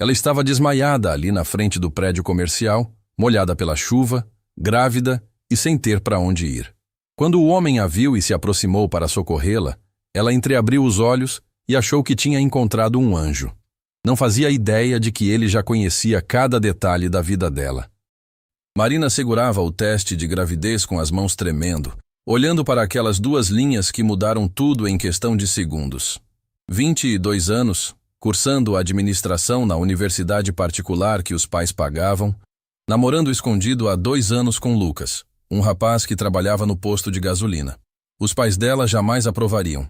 Ela estava desmaiada ali na frente do prédio comercial, molhada pela chuva, grávida e sem ter para onde ir. Quando o homem a viu e se aproximou para socorrê-la, ela entreabriu os olhos e achou que tinha encontrado um anjo. Não fazia ideia de que ele já conhecia cada detalhe da vida dela. Marina segurava o teste de gravidez com as mãos tremendo, olhando para aquelas 2 linhas que mudaram tudo em questão de segundos. 22 anos, cursando administração na universidade particular que os pais pagavam, namorando escondido há 2 anos com Lucas, um rapaz que trabalhava no posto de gasolina. Os pais dela jamais aprovariam.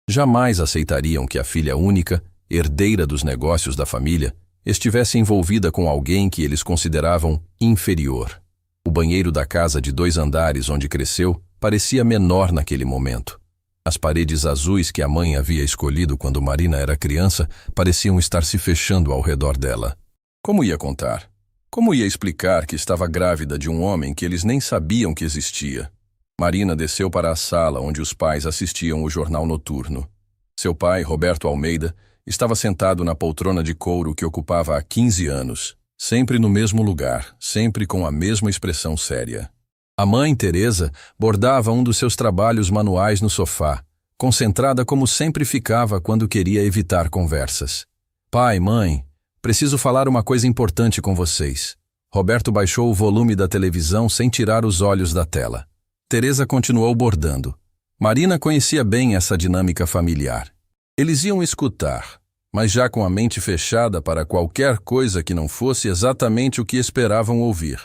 Jamais aceitariam que a filha única, herdeira dos negócios da família, estivesse envolvida com alguém que eles consideravam inferior. O banheiro da casa de 2 andares onde cresceu parecia menor naquele momento. As paredes azuis que a mãe havia escolhido quando Marina era criança pareciam estar se fechando ao redor dela. Como ia contar? Como ia explicar que estava grávida de um homem que eles nem sabiam que existia? Marina desceu para a sala onde os pais assistiam o jornal noturno. Seu pai, Roberto Almeida, estava sentado na poltrona de couro que ocupava há 15 anos, sempre no mesmo lugar, sempre com a mesma expressão séria. A mãe, Teresa, bordava um dos seus trabalhos manuais no sofá, concentrada como sempre ficava quando queria evitar conversas. Pai, mãe, preciso falar uma coisa importante com vocês. Roberto baixou o volume da televisão sem tirar os olhos da tela. Teresa continuou bordando. Marina conhecia bem essa dinâmica familiar. Eles iam escutar, mas já com a mente fechada para qualquer coisa que não fosse exatamente o que esperavam ouvir.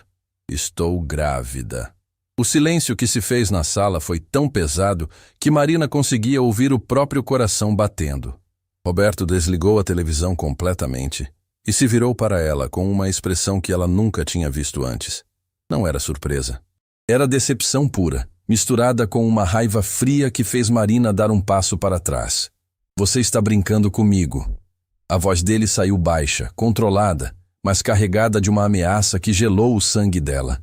Estou grávida. O silêncio que se fez na sala foi tão pesado que Marina conseguia ouvir o próprio coração batendo. Roberto desligou a televisão completamente e se virou para ela com uma expressão que ela nunca tinha visto antes. Não era surpresa. Era decepção pura, misturada com uma raiva fria que fez Marina dar um passo para trás. Você está brincando comigo. A voz dele saiu baixa, controlada, mas carregada de uma ameaça que gelou o sangue dela.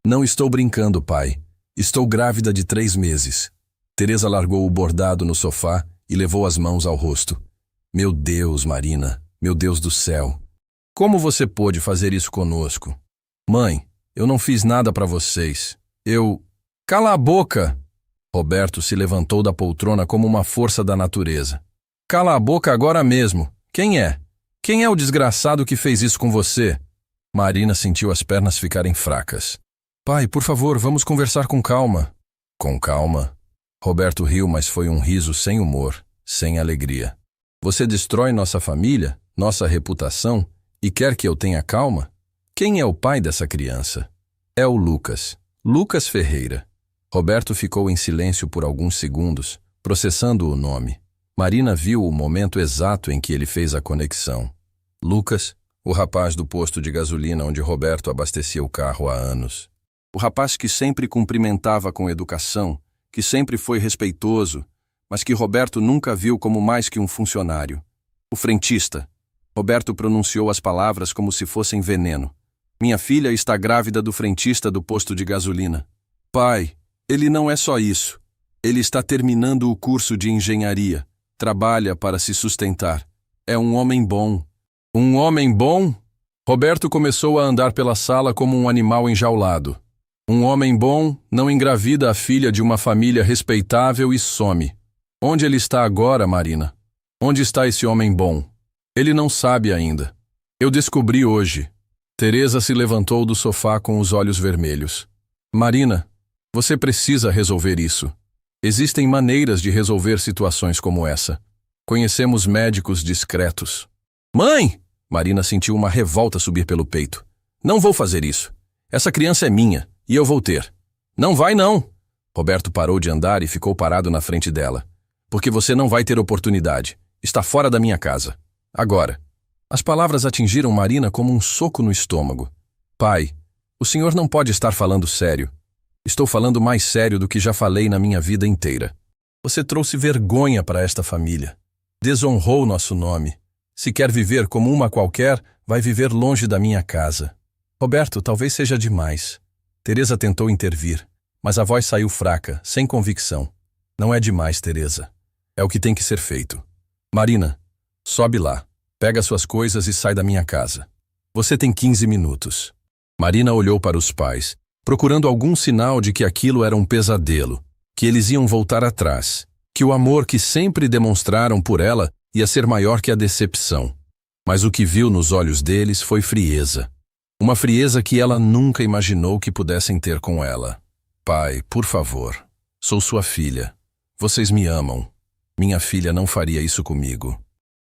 Não estou brincando, pai. Estou grávida de 3 meses. Teresa largou o bordado no sofá e levou as mãos ao rosto. Meu Deus, Marina, meu Deus do céu. Como você pôde fazer isso conosco? Mãe, eu não fiz nada para vocês. Cala a boca! Roberto se levantou da poltrona como uma força da natureza. Cala a boca agora mesmo. Quem é? Quem é o desgraçado que fez isso com você? Marina sentiu as pernas ficarem fracas. Pai, por favor, vamos conversar com calma. Com calma? Roberto riu, mas foi um riso sem humor, sem alegria. Você destrói nossa família, nossa reputação, e quer que eu tenha calma? Quem é o pai dessa criança? É o Lucas. Lucas Ferreira. Roberto ficou em silêncio por alguns segundos, processando o nome. Marina viu o momento exato em que ele fez a conexão. Lucas, o rapaz do posto de gasolina onde Roberto abastecia o carro há anos. O rapaz que sempre cumprimentava com educação, que sempre foi respeitoso, mas que Roberto nunca viu como mais que um funcionário. O frentista. Roberto pronunciou as palavras como se fossem veneno. Minha filha está grávida do frentista do posto de gasolina. Pai, ele não é só isso. Ele está terminando o curso de engenharia. Trabalha para se sustentar. É um homem bom. Um homem bom? Roberto começou a andar pela sala como um animal enjaulado. Um homem bom não engravida a filha de uma família respeitável e some. Onde ele está agora, Marina? Onde está esse homem bom? Ele não sabe ainda. Eu descobri hoje. Teresa se levantou do sofá com os olhos vermelhos. Marina, você precisa resolver isso. Existem maneiras de resolver situações como essa. Conhecemos médicos discretos. Mãe! Marina sentiu uma revolta subir pelo peito. Não vou fazer isso. Essa criança é minha, e eu vou ter. Não vai não! Roberto parou de andar e ficou parado na frente dela. Porque você não vai ter oportunidade. Está fora da minha casa. Agora. As palavras atingiram Marina como um soco no estômago. Pai, o senhor não pode estar falando sério. Estou falando mais sério do que já falei na minha vida inteira. Você trouxe vergonha para esta família. Desonrou nosso nome. Se quer viver como uma qualquer, vai viver longe da minha casa. Roberto, talvez seja demais. Teresa tentou intervir, mas a voz saiu fraca, sem convicção. Não é demais, Teresa. É o que tem que ser feito. Marina, sobe lá. Pega suas coisas e sai da minha casa. Você tem 15 minutos. Marina olhou para os pais, procurando algum sinal de que aquilo era um pesadelo, que eles iam voltar atrás, que o amor que sempre demonstraram por ela ia ser maior que a decepção. Mas o que viu nos olhos deles foi frieza. Uma frieza que ela nunca imaginou que pudessem ter com ela. Pai, por favor, sou sua filha. Vocês me amam. Minha filha não faria isso comigo.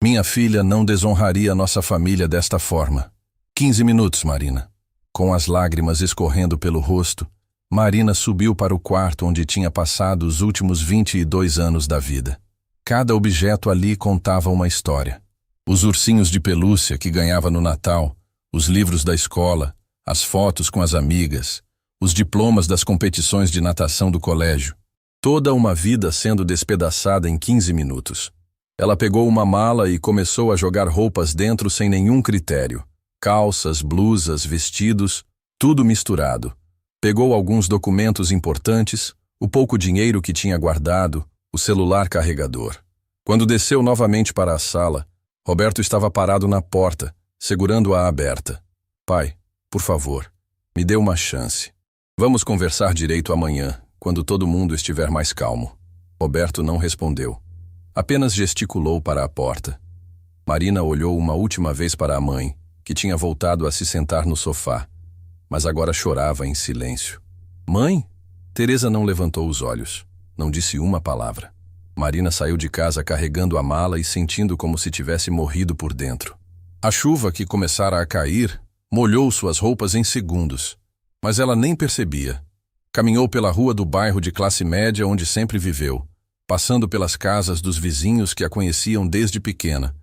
Minha filha não desonraria nossa família desta forma. 15 minutos, Marina. Com as lágrimas escorrendo pelo rosto, Marina subiu para o quarto onde tinha passado os últimos 22 anos da vida. Cada objeto ali contava uma história. Os ursinhos de pelúcia que ganhava no Natal, os livros da escola, as fotos com as amigas, os diplomas das competições de natação do colégio. Toda uma vida sendo despedaçada em 15 minutos. Ela pegou uma mala e começou a jogar roupas dentro sem nenhum critério. Calças, blusas, vestidos, tudo misturado. Pegou alguns documentos importantes, o pouco dinheiro que tinha guardado, o celular carregador. Quando desceu novamente para a sala, Roberto estava parado na porta, segurando-a aberta. Pai, por favor, me dê uma chance. Vamos conversar direito amanhã, quando todo mundo estiver mais calmo. Roberto não respondeu. Apenas gesticulou para a porta. Marina olhou uma última vez para a mãe, que tinha voltado a se sentar no sofá, mas agora chorava em silêncio. Mãe? Teresa não levantou os olhos. Não disse uma palavra. Marina saiu de casa carregando a mala e sentindo como se tivesse morrido por dentro. A chuva que começara a cair molhou suas roupas em segundos, mas ela nem percebia. Caminhou pela rua do bairro de classe média onde sempre viveu, passando pelas casas dos vizinhos que a conheciam desde pequena.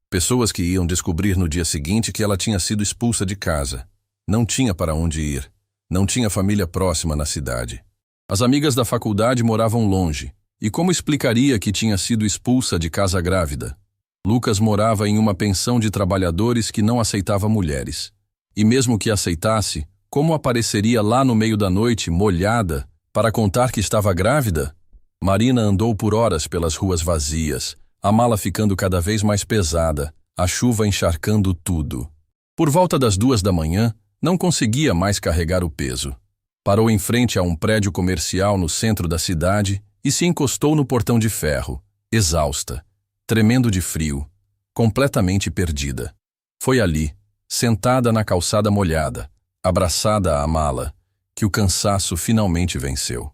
Pessoas que iam descobrir no dia seguinte que ela tinha sido expulsa de casa. Não tinha para onde ir. Não tinha família próxima na cidade. As amigas da faculdade moravam longe. E como explicaria que tinha sido expulsa de casa grávida? Lucas morava em uma pensão de trabalhadores que não aceitava mulheres. E mesmo que aceitasse, como apareceria lá no meio da noite, molhada, para contar que estava grávida? Marina andou por horas pelas ruas vazias, a mala ficando cada vez mais pesada, a chuva encharcando tudo. Por volta das 2 da manhã, não conseguia mais carregar o peso. Parou em frente a um prédio comercial no centro da cidade e se encostou no portão de ferro, exausta, tremendo de frio, completamente perdida. Foi ali, sentada na calçada molhada, abraçada à mala, que o cansaço finalmente venceu.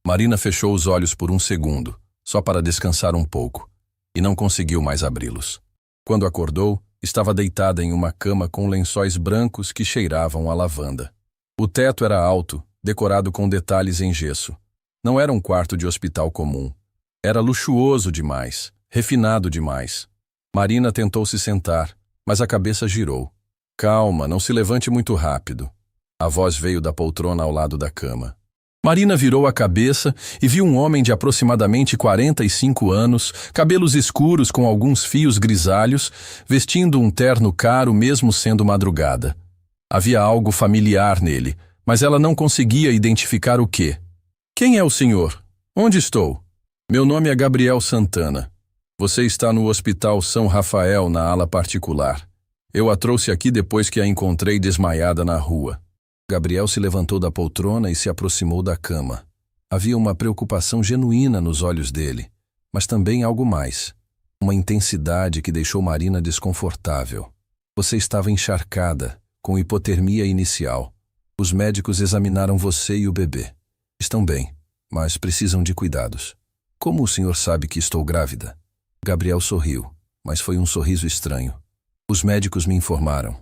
Marina fechou os olhos por um segundo, só para descansar um pouco, e não conseguiu mais abri-los. Quando acordou, estava deitada em uma cama com lençóis brancos que cheiravam a lavanda. O teto era alto, decorado com detalhes em gesso. Não era um quarto de hospital comum. Era luxuoso demais, refinado demais. Marina tentou se sentar, mas a cabeça girou. Calma, não se levante muito rápido. A voz veio da poltrona ao lado da cama. Marina virou a cabeça e viu um homem de aproximadamente 45 anos, cabelos escuros com alguns fios grisalhos, vestindo um terno caro mesmo sendo madrugada. Havia algo familiar nele, mas ela não conseguia identificar o quê. Quem é o senhor? Onde estou? Meu nome é Gabriel Santana. Você está no Hospital São Rafael, na ala particular. Eu a trouxe aqui depois que a encontrei desmaiada na rua. Gabriel se levantou da poltrona e se aproximou da cama. Havia uma preocupação genuína nos olhos dele, mas também algo mais. Uma intensidade que deixou Marina desconfortável. Você estava encharcada, com hipotermia inicial. Os médicos examinaram você e o bebê. Estão bem, mas precisam de cuidados. Como o senhor sabe que estou grávida? Gabriel sorriu, mas foi um sorriso estranho. Os médicos me informaram.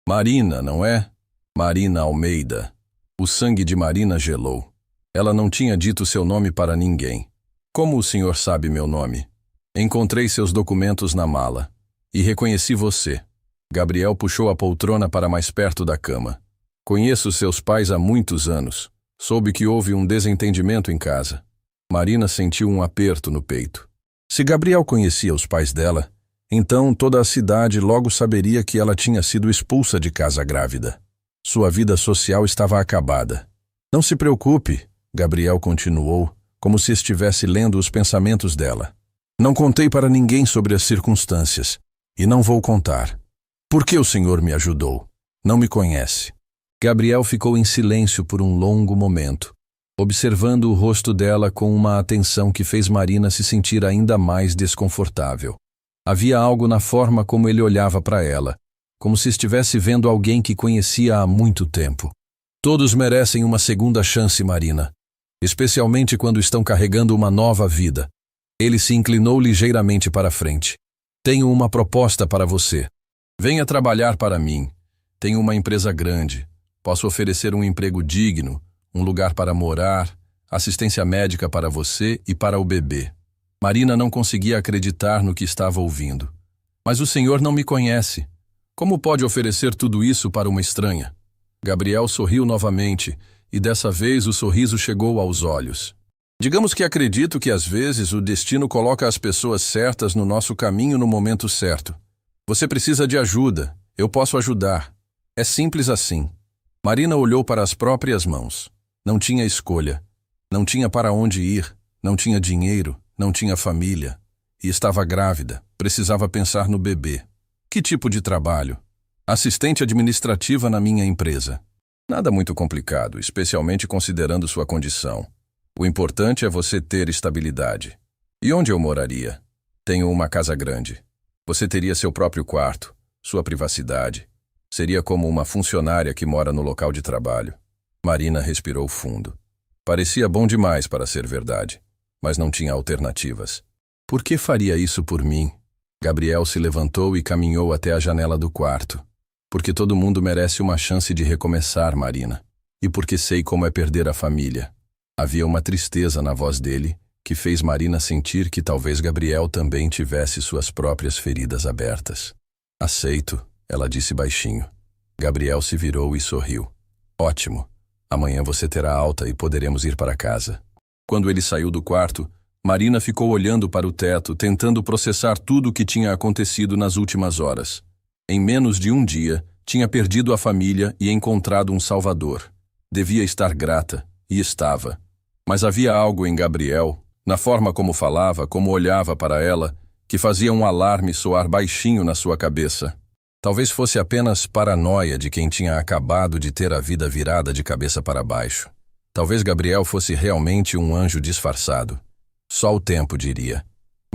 Marina, não é? Marina Almeida. O sangue de Marina gelou. Ela não tinha dito seu nome para ninguém. Como o senhor sabe meu nome? Encontrei seus documentos na mala. E reconheci você. Gabriel puxou a poltrona para mais perto da cama. Conheço seus pais há muitos anos. Soube que houve um desentendimento em casa. Marina sentiu um aperto no peito. Se Gabriel conhecia os pais dela, então toda a cidade logo saberia que ela tinha sido expulsa de casa grávida. Sua vida social estava acabada. Não se preocupe, Gabriel continuou, como se estivesse lendo os pensamentos dela. Não contei para ninguém sobre as circunstâncias. E não vou contar. Por que o senhor me ajudou? Não me conhece. Gabriel ficou em silêncio por um longo momento, observando o rosto dela com uma atenção que fez Marina se sentir ainda mais desconfortável. Havia algo na forma como ele olhava para ela, como se estivesse vendo alguém que conhecia há muito tempo. Todos merecem uma segunda chance, Marina, especialmente quando estão carregando uma nova vida. Ele se inclinou ligeiramente para frente. Tenho uma proposta para você. Venha trabalhar para mim. Tenho uma empresa grande. Posso oferecer um emprego digno, um lugar para morar, assistência médica para você e para o bebê. Marina não conseguia acreditar no que estava ouvindo. Mas o senhor não me conhece. Como pode oferecer tudo isso para uma estranha? Gabriel sorriu novamente, e dessa vez o sorriso chegou aos olhos. Digamos que acredito que às vezes o destino coloca as pessoas certas no nosso caminho no momento certo. Você precisa de ajuda. Eu posso ajudar. É simples assim. Marina olhou para as próprias mãos. Não tinha escolha. Não tinha para onde ir. Não tinha dinheiro. Não tinha família. E estava grávida. Precisava pensar no bebê. Que tipo de trabalho? Assistente administrativa na minha empresa. Nada muito complicado, especialmente considerando sua condição. O importante é você ter estabilidade. E onde eu moraria? Tenho uma casa grande. Você teria seu próprio quarto, sua privacidade. Seria como uma funcionária que mora no local de trabalho. Marina respirou fundo. Parecia bom demais para ser verdade, mas não tinha alternativas. Por que faria isso por mim? Gabriel se levantou e caminhou até a janela do quarto. Porque todo mundo merece uma chance de recomeçar, Marina. E porque sei como é perder a família. Havia uma tristeza na voz dele, que fez Marina sentir que talvez Gabriel também tivesse suas próprias feridas abertas. Aceito, ela disse baixinho. Gabriel se virou e sorriu. Ótimo. Amanhã você terá alta e poderemos ir para casa. Quando ele saiu do quarto, Marina ficou olhando para o teto, tentando processar tudo o que tinha acontecido nas últimas horas. Em menos de um dia, tinha perdido a família e encontrado um salvador. Devia estar grata, e estava. Mas havia algo em Gabriel, na forma como falava, como olhava para ela, que fazia um alarme soar baixinho na sua cabeça. Talvez fosse apenas paranoia de quem tinha acabado de ter a vida virada de cabeça para baixo. Talvez Gabriel fosse realmente um anjo disfarçado. Só o tempo diria.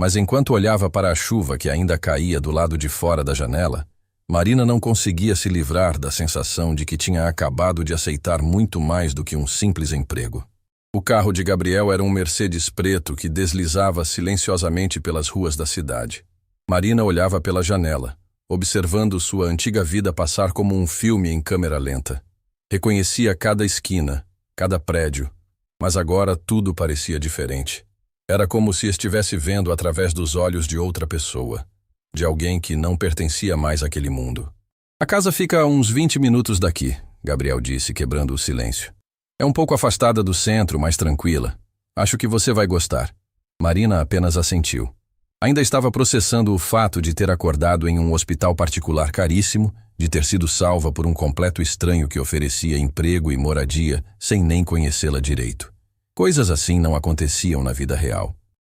Mas enquanto olhava para a chuva que ainda caía do lado de fora da janela, Marina não conseguia se livrar da sensação de que tinha acabado de aceitar muito mais do que um simples emprego. O carro de Gabriel era um Mercedes preto que deslizava silenciosamente pelas ruas da cidade. Marina olhava pela janela, observando sua antiga vida passar como um filme em câmera lenta. Reconhecia cada esquina, cada prédio, mas agora tudo parecia diferente. Era como se estivesse vendo através dos olhos de outra pessoa, de alguém que não pertencia mais àquele mundo. A casa fica a uns 20 minutos daqui, Gabriel disse, quebrando o silêncio. É um pouco afastada do centro, mais tranquila. Acho que você vai gostar. Marina apenas assentiu. Ainda estava processando o fato de ter acordado em um hospital particular caríssimo, de ter sido salva por um completo estranho que oferecia emprego e moradia sem nem conhecê-la direito. Coisas assim não aconteciam na vida real.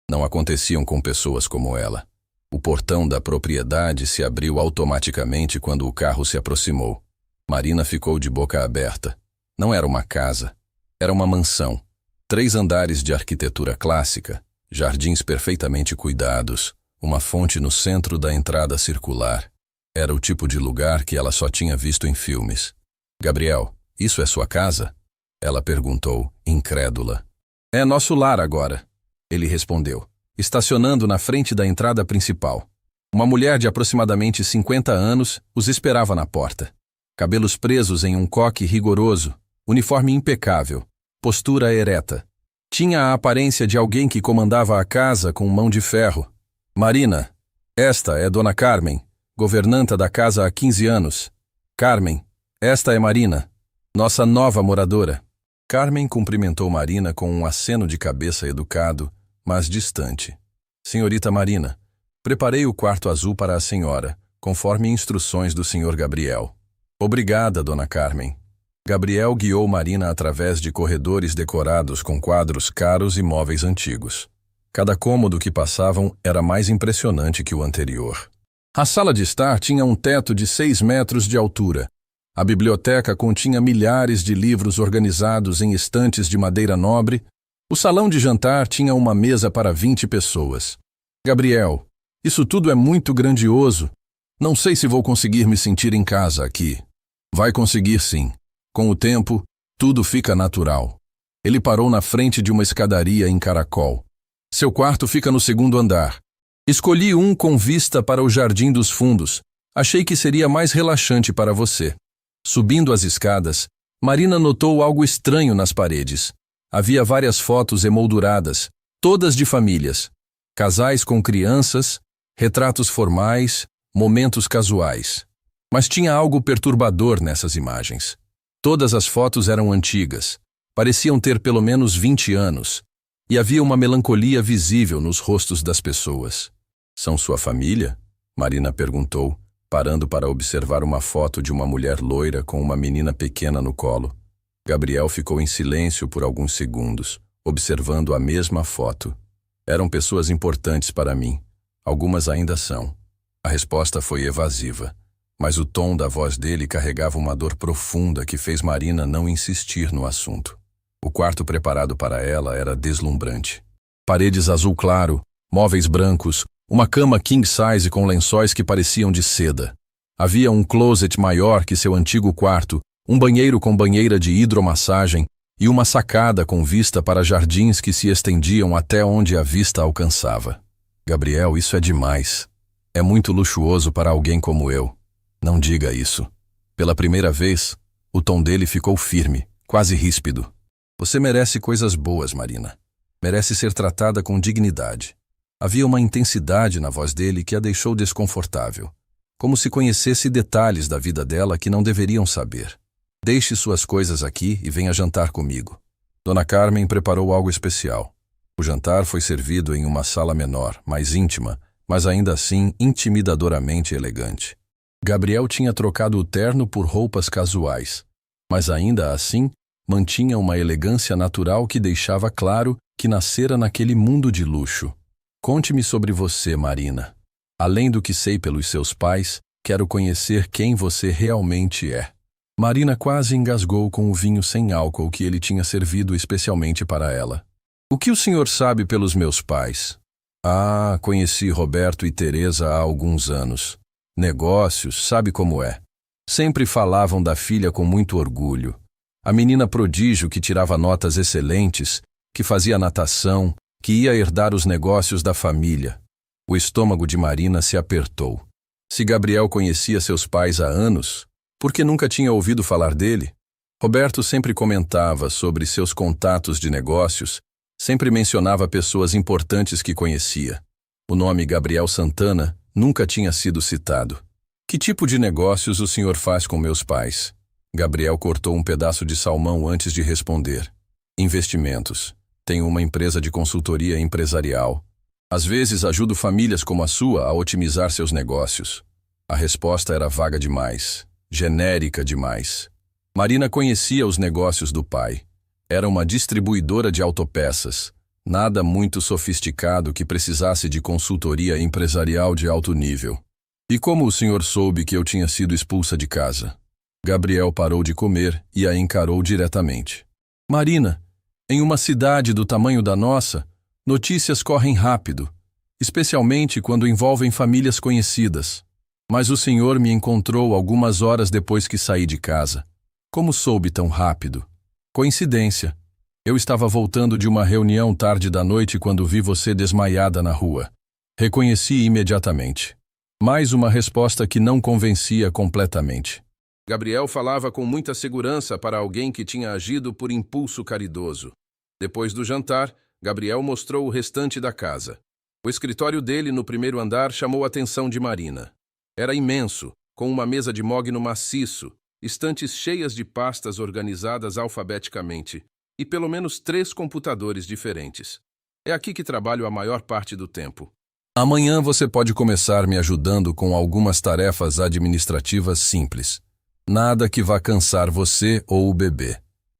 Não aconteciam com pessoas como ela. O portão da propriedade se abriu automaticamente quando o carro se aproximou. Marina ficou de boca aberta. Não era uma casa. Era uma mansão. 3 andares de arquitetura clássica, jardins perfeitamente cuidados, uma fonte no centro da entrada circular. Era o tipo de lugar que ela só tinha visto em filmes. Gabriel, isso é sua casa? Ela perguntou, incrédula. É nosso lar agora, ele respondeu, estacionando na frente da entrada principal. Uma mulher de aproximadamente 50 anos os esperava na porta. Cabelos presos em um coque rigoroso, uniforme impecável, postura ereta. Tinha a aparência de alguém que comandava a casa com mão de ferro. Marina, esta é Dona Carmen, governanta da casa há 15 anos. Carmen, esta é Marina, nossa nova moradora. Carmen cumprimentou Marina com um aceno de cabeça educado, mas distante. Senhorita Marina, preparei o quarto azul para a senhora, conforme instruções do senhor Gabriel. Obrigada, Dona Carmen. Gabriel guiou Marina através de corredores decorados com quadros caros e móveis antigos. Cada cômodo que passavam era mais impressionante que o anterior. A sala de estar tinha um teto de 6 metros de altura. A biblioteca continha milhares de livros organizados em estantes de madeira nobre. O salão de jantar tinha uma mesa para 20 pessoas. Gabriel, isso tudo é muito grandioso. Não sei se vou conseguir me sentir em casa aqui. Vai conseguir sim. Com o tempo, tudo fica natural. Ele parou na frente de uma escadaria em caracol. Seu quarto fica no 2º andar. Escolhi um com vista para o Jardim dos Fundos. Achei que seria mais relaxante para você. Subindo as escadas, Marina notou algo estranho nas paredes. Havia várias fotos emolduradas, todas de famílias. Casais com crianças, retratos formais, momentos casuais. Mas tinha algo perturbador nessas imagens. Todas as fotos eram antigas. Pareciam ter pelo menos 20 anos. E havia uma melancolia visível nos rostos das pessoas. São sua família? Marina perguntou, parando para observar uma foto de uma mulher loira com uma menina pequena no colo. Gabriel ficou em silêncio por alguns segundos, observando a mesma foto. Eram pessoas importantes para mim. Algumas ainda são. A resposta foi evasiva, mas o tom da voz dele carregava uma dor profunda que fez Marina não insistir no assunto. O quarto preparado para ela era deslumbrante. Paredes azul claro, móveis brancos, uma cama king size com lençóis que pareciam de seda. Havia um closet maior que seu antigo quarto, um banheiro com banheira de hidromassagem e uma sacada com vista para jardins que se estendiam até onde a vista alcançava. Gabriel, isso é demais. É muito luxuoso para alguém como eu. Não diga isso. Pela primeira vez, o tom dele ficou firme, quase ríspido. Você merece coisas boas, Marina. Merece ser tratada com dignidade. Havia uma intensidade na voz dele que a deixou desconfortável, como se conhecesse detalhes da vida dela que não deveriam saber. Deixe suas coisas aqui e venha jantar comigo. Dona Carmen preparou algo especial. O jantar foi servido em uma sala menor, mais íntima, mas ainda assim intimidadoramente elegante. Gabriel tinha trocado o terno por roupas casuais, mas ainda assim mantinha uma elegância natural que deixava claro que nascera naquele mundo de luxo. Conte-me sobre você, Marina. Além do que sei pelos seus pais, quero conhecer quem você realmente é. Marina quase engasgou com o vinho sem álcool que ele tinha servido especialmente para ela. O que o senhor sabe pelos meus pais? Ah, conheci Roberto e Teresa há alguns anos. Negócios, sabe como é. Sempre falavam da filha com muito orgulho. A menina prodígio que tirava notas excelentes, que fazia natação, que ia herdar os negócios da família. O estômago de Marina se apertou. Se Gabriel conhecia seus pais há anos, por que nunca tinha ouvido falar dele? Roberto sempre comentava sobre seus contatos de negócios, sempre mencionava pessoas importantes que conhecia. O nome Gabriel Santana nunca tinha sido citado. Que tipo de negócios o senhor faz com meus pais? Gabriel cortou um pedaço de salmão antes de responder. Investimentos. Tenho uma empresa de consultoria empresarial. Às vezes ajudo famílias como a sua a otimizar seus negócios. A resposta era vaga demais, genérica demais. Marina conhecia os negócios do pai. Era uma distribuidora de autopeças. Nada muito sofisticado que precisasse de consultoria empresarial de alto nível. E como o senhor soube que eu tinha sido expulsa de casa? Gabriel parou de comer e a encarou diretamente. Marina, em uma cidade do tamanho da nossa, notícias correm rápido, especialmente quando envolvem famílias conhecidas. Mas o senhor me encontrou algumas horas depois que saí de casa. Como soube tão rápido? Coincidência. Eu estava voltando de uma reunião tarde da noite quando vi você desmaiada na rua. Reconheci imediatamente. Mais uma resposta que não convencia completamente. Gabriel falava com muita segurança para alguém que tinha agido por impulso caridoso. Depois do jantar, Gabriel mostrou o restante da casa. O escritório dele no 1º andar chamou a atenção de Marina. Era imenso, com uma mesa de mogno maciço, estantes cheias de pastas organizadas alfabeticamente e pelo menos 3 computadores diferentes. É aqui que trabalho a maior parte do tempo. Amanhã você pode começar me ajudando com algumas tarefas administrativas simples. Nada que vá cansar você ou o bebê.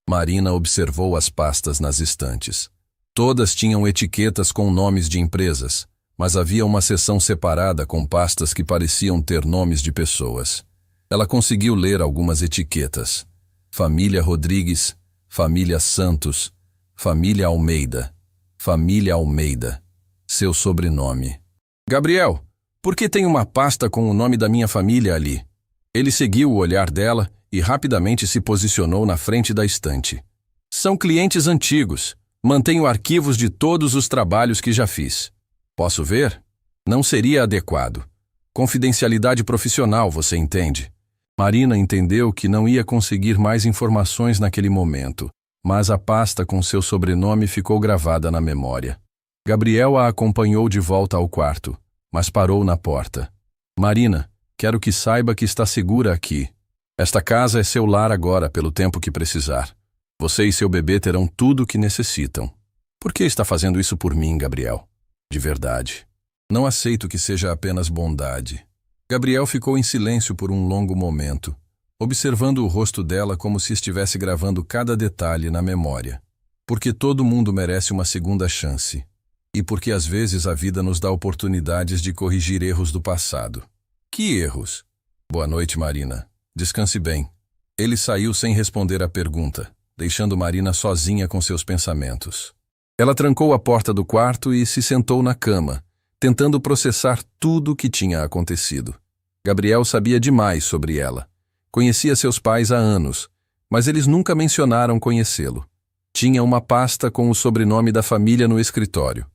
Marina observou as pastas nas estantes. Todas tinham etiquetas com nomes de empresas, mas havia uma seção separada com pastas que pareciam ter nomes de pessoas. Ela conseguiu ler algumas etiquetas: Família Rodrigues, Família Santos, Família Almeida, Família Almeida, seu sobrenome. Gabriel, por que tem uma pasta com o nome da minha família ali? Ele seguiu o olhar dela e rapidamente se posicionou na frente da estante. São clientes antigos. Mantenho arquivos de todos os trabalhos que já fiz. Posso ver? Não seria adequado. Confidencialidade profissional, você entende? Marina entendeu que não ia conseguir mais informações naquele momento, mas a pasta com seu sobrenome ficou gravada na memória. Gabriel a acompanhou de volta ao quarto, mas parou na porta. Marina, quero que saiba que está segura aqui. Esta casa é seu lar agora pelo tempo que precisar. Você e seu bebê terão tudo o que necessitam. Por que está fazendo isso por mim, Gabriel? De verdade. Não aceito que seja apenas bondade. Gabriel ficou em silêncio por um longo momento, observando o rosto dela como se estivesse gravando cada detalhe na memória. Porque todo mundo merece uma segunda chance. E porque às vezes a vida nos dá oportunidades de corrigir erros do passado. Que erros? Boa noite, Marina. Descanse bem. Ele saiu sem responder à pergunta, deixando Marina sozinha com seus pensamentos. Ela trancou a porta do quarto e se sentou na cama, tentando processar tudo o que tinha acontecido. Gabriel sabia demais sobre ela. Conhecia seus pais há anos, mas eles nunca mencionaram conhecê-lo. Tinha uma pasta com o sobrenome da família no escritório.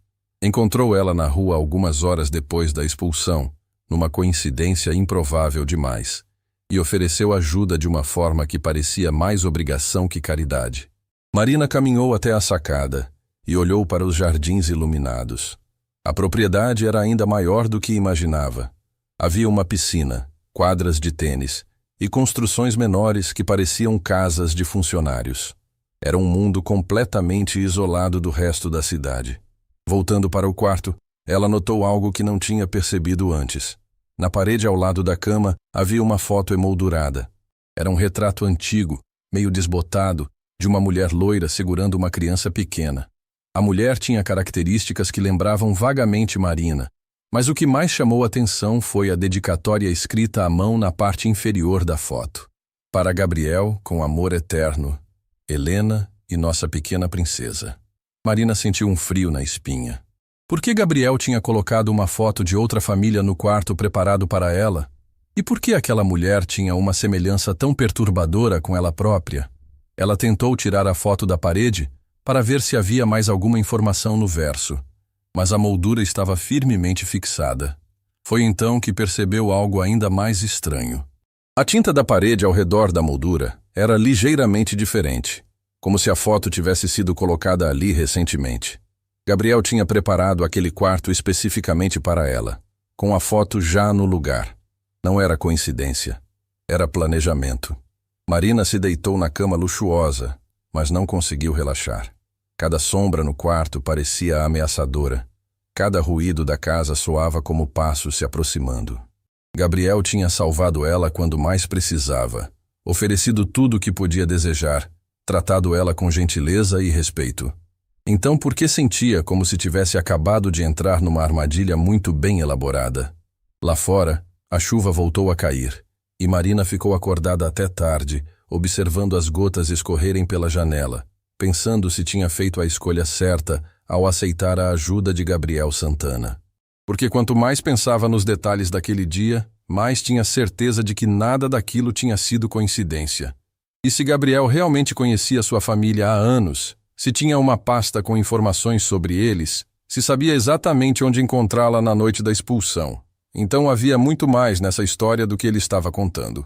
Encontrou ela na rua algumas horas depois da expulsão, numa coincidência improvável demais, e ofereceu ajuda de uma forma que parecia mais obrigação que caridade. Marina caminhou até a sacada e olhou para os jardins iluminados. A propriedade era ainda maior do que imaginava. Havia uma piscina, quadras de tênis e construções menores que pareciam casas de funcionários. Era um mundo completamente isolado do resto da cidade. Voltando para o quarto, ela notou algo que não tinha percebido antes. Na parede ao lado da cama havia uma foto emoldurada. Era um retrato antigo, meio desbotado, de uma mulher loira segurando uma criança pequena. A mulher tinha características que lembravam vagamente Marina, mas o que mais chamou atenção foi a dedicatória escrita à mão na parte inferior da foto. Para Gabriel, com amor eterno, Helena e nossa pequena princesa. Marina sentiu um frio na espinha. Por que Gabriel tinha colocado uma foto de outra família no quarto preparado para ela? E por que aquela mulher tinha uma semelhança tão perturbadora com ela própria? Ela tentou tirar a foto da parede para ver se havia mais alguma informação no verso, mas a moldura estava firmemente fixada. Foi então que percebeu algo ainda mais estranho. A tinta da parede ao redor da moldura era ligeiramente diferente, como se a foto tivesse sido colocada ali recentemente. Gabriel tinha preparado aquele quarto especificamente para ela, com a foto já no lugar. Não era coincidência, era planejamento. Marina se deitou na cama luxuosa, mas não conseguiu relaxar. Cada sombra no quarto parecia ameaçadora. Cada ruído da casa soava como passos se aproximando. Gabriel tinha salvado ela quando mais precisava, oferecido tudo o que podia desejar, tratado ela com gentileza e respeito. Então por que sentia como se tivesse acabado de entrar numa armadilha muito bem elaborada? Lá fora, a chuva voltou a cair, e Marina ficou acordada até tarde, observando as gotas escorrerem pela janela, pensando se tinha feito a escolha certa ao aceitar a ajuda de Gabriel Santana. Porque quanto mais pensava nos detalhes daquele dia, mais tinha certeza de que nada daquilo tinha sido coincidência. E se Gabriel realmente conhecia sua família há anos, se tinha uma pasta com informações sobre eles, se sabia exatamente onde encontrá-la na noite da expulsão, então havia muito mais nessa história do que ele estava contando.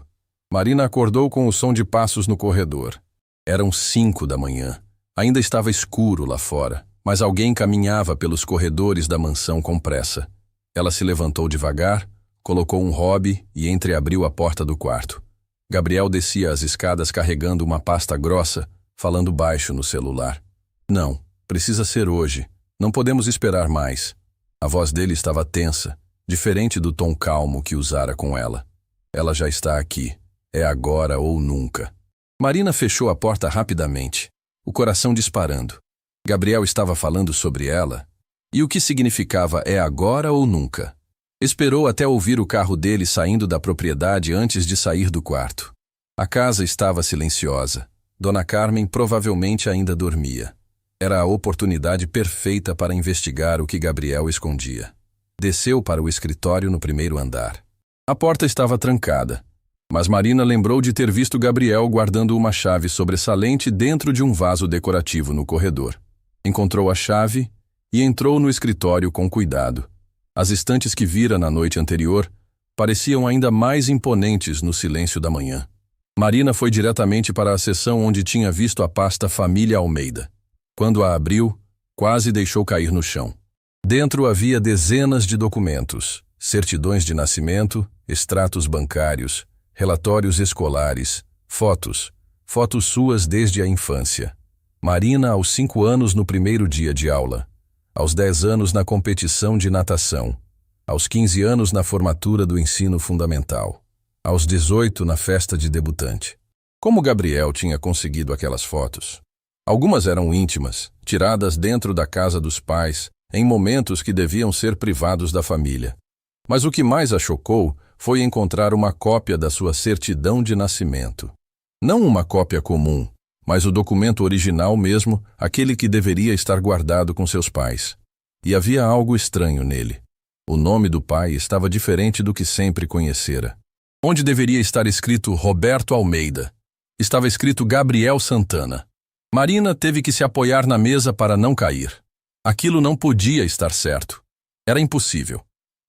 Marina acordou com o som de passos no corredor. Eram 5 da manhã. Ainda estava escuro lá fora, mas alguém caminhava pelos corredores da mansão com pressa. Ela se levantou devagar, colocou um hobby e entreabriu a porta do quarto. Gabriel descia as escadas carregando uma pasta grossa, falando baixo no celular. Não, precisa ser hoje. Não podemos esperar mais. A voz dele estava tensa, diferente do tom calmo que usara com ela. Ela já está aqui. É agora ou nunca. Marina fechou a porta rapidamente, o coração disparando. Gabriel estava falando sobre ela? E o que significava é agora ou nunca? Esperou até ouvir o carro dele saindo da propriedade antes de sair do quarto. A casa estava silenciosa. Dona Carmen provavelmente ainda dormia. Era a oportunidade perfeita para investigar o que Gabriel escondia. Desceu para o escritório no primeiro andar. A porta estava trancada, mas Marina lembrou de ter visto Gabriel guardando uma chave sobressalente dentro de um vaso decorativo no corredor. Encontrou a chave e entrou no escritório com cuidado. As estantes que vira na noite anterior pareciam ainda mais imponentes no silêncio da manhã. Marina foi diretamente para a seção onde tinha visto a pasta Família Almeida. Quando a abriu, quase deixou cair no chão. Dentro havia dezenas de documentos, certidões de nascimento, extratos bancários, relatórios escolares, fotos suas desde a infância. Marina aos 5 anos no primeiro dia de aula, aos 10 anos na competição de natação, aos 15 anos na formatura do ensino fundamental, aos 18 na festa de debutante. Como Gabriel tinha conseguido aquelas fotos? Algumas eram íntimas, tiradas dentro da casa dos pais, em momentos que deviam ser privados da família. Mas o que mais a chocou foi encontrar uma cópia da sua certidão de nascimento. Não uma cópia comum, mas o documento original mesmo, aquele que deveria estar guardado com seus pais. E havia algo estranho nele. O nome do pai estava diferente do que sempre conhecera. Onde deveria estar escrito Roberto Almeida, estava escrito Gabriel Santana. Marina teve que se apoiar na mesa para não cair. Aquilo não podia estar certo. Era impossível.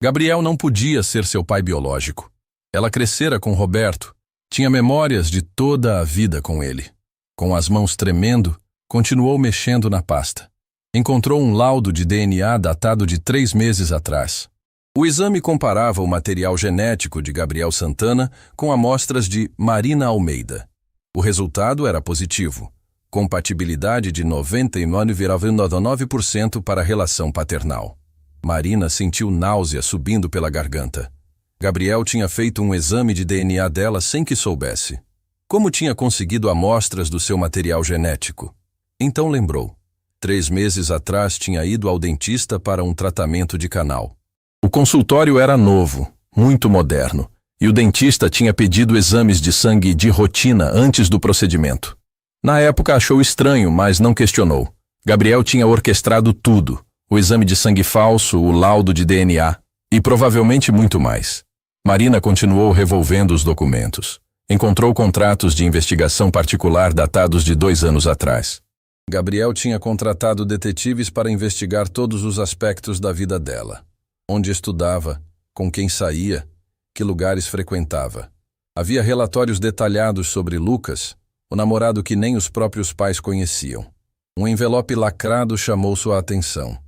Gabriel não podia ser seu pai biológico. Ela crescera com Roberto, tinha memórias de toda a vida com ele. Com as mãos tremendo, continuou mexendo na pasta. Encontrou um laudo de DNA datado de 3 meses atrás. O exame comparava o material genético de Gabriel Santana com amostras de Marina Almeida. O resultado era positivo. Compatibilidade de 99,99% para a relação paternal. Marina sentiu náusea subindo pela garganta. Gabriel tinha feito um exame de DNA dela sem que soubesse. Como tinha conseguido amostras do seu material genético? Então lembrou. 3 meses atrás tinha ido ao dentista para um tratamento de canal. O consultório era novo, muito moderno, e o dentista tinha pedido exames de sangue de rotina antes do procedimento. Na época achou estranho, mas não questionou. Gabriel tinha orquestrado tudo, o exame de sangue falso, o laudo de DNA e provavelmente muito mais. Marina continuou revolvendo os documentos. Encontrou contratos de investigação particular datados de 2 anos atrás. Gabriel tinha contratado detetives para investigar todos os aspectos da vida dela. Onde estudava, com quem saía, que lugares frequentava. Havia relatórios detalhados sobre Lucas, o namorado que nem os próprios pais conheciam. Um envelope lacrado chamou sua atenção.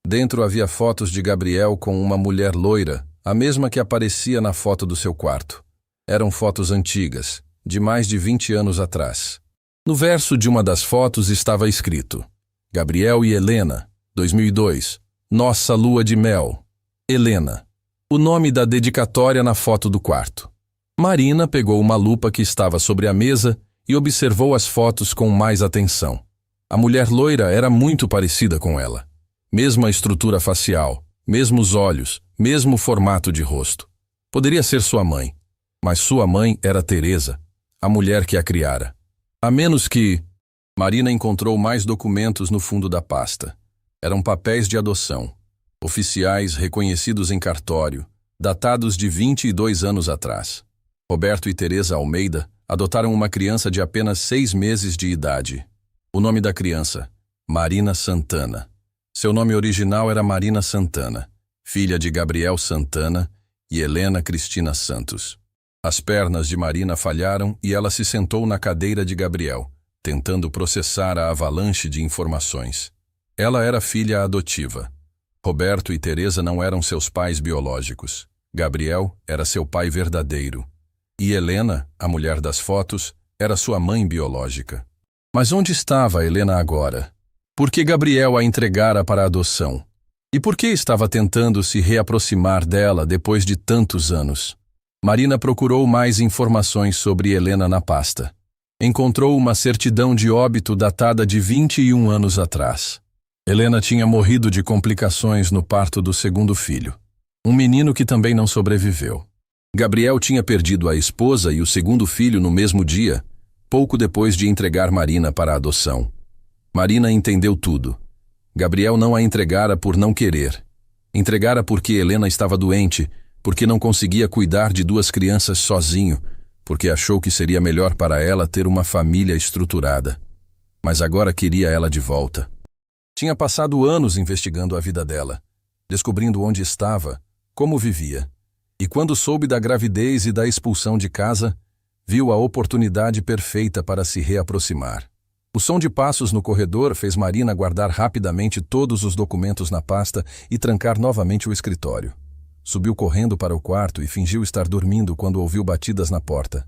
Dentro havia fotos de Gabriel com uma mulher loira, a mesma que aparecia na foto do seu quarto. Eram fotos antigas, de mais de 20 anos atrás. No verso de uma das fotos estava escrito: Gabriel e Helena, 2002, nossa lua de mel. Helena, o nome da dedicatória na foto do quarto. Marina pegou uma lupa que estava sobre a mesa e observou as fotos com mais atenção. A mulher loira era muito parecida com ela. Mesma estrutura facial, mesmos olhos, mesmo formato de rosto. Poderia ser sua mãe, mas sua mãe era Teresa, a mulher que a criara. A menos que... Marina encontrou mais documentos no fundo da pasta. Eram papéis de adoção, oficiais reconhecidos em cartório, datados de 22 anos atrás. Roberto e Teresa Almeida adotaram uma criança de apenas 6 meses de idade. O nome da criança, Marina Santana. Seu nome original era Marina Santana, filha de Gabriel Santana e Helena Cristina Santos. As pernas de Marina falharam e ela se sentou na cadeira de Gabriel, tentando processar a avalanche de informações. Ela era filha adotiva. Roberto e Teresa não eram seus pais biológicos. Gabriel era seu pai verdadeiro. E Helena, a mulher das fotos, era sua mãe biológica. Mas onde estava Helena agora? Por que Gabriel a entregara para a adoção? E por que estava tentando se reaproximar dela depois de tantos anos? Marina procurou mais informações sobre Helena na pasta. Encontrou uma certidão de óbito datada de 21 anos atrás. Helena tinha morrido de complicações no parto do segundo filho, um menino que também não sobreviveu. Gabriel tinha perdido a esposa e o segundo filho no mesmo dia, pouco depois de entregar Marina para a adoção. Marina entendeu tudo. Gabriel não a entregara por não querer. Entregara porque Helena estava doente, porque não conseguia cuidar de duas crianças sozinho, porque achou que seria melhor para ela ter uma família estruturada. Mas agora queria ela de volta. Tinha passado anos investigando a vida dela, descobrindo onde estava, como vivia. E quando soube da gravidez e da expulsão de casa, viu a oportunidade perfeita para se reaproximar. O som de passos no corredor fez Marina guardar rapidamente todos os documentos na pasta e trancar novamente o escritório. Subiu correndo para o quarto e fingiu estar dormindo quando ouviu batidas na porta.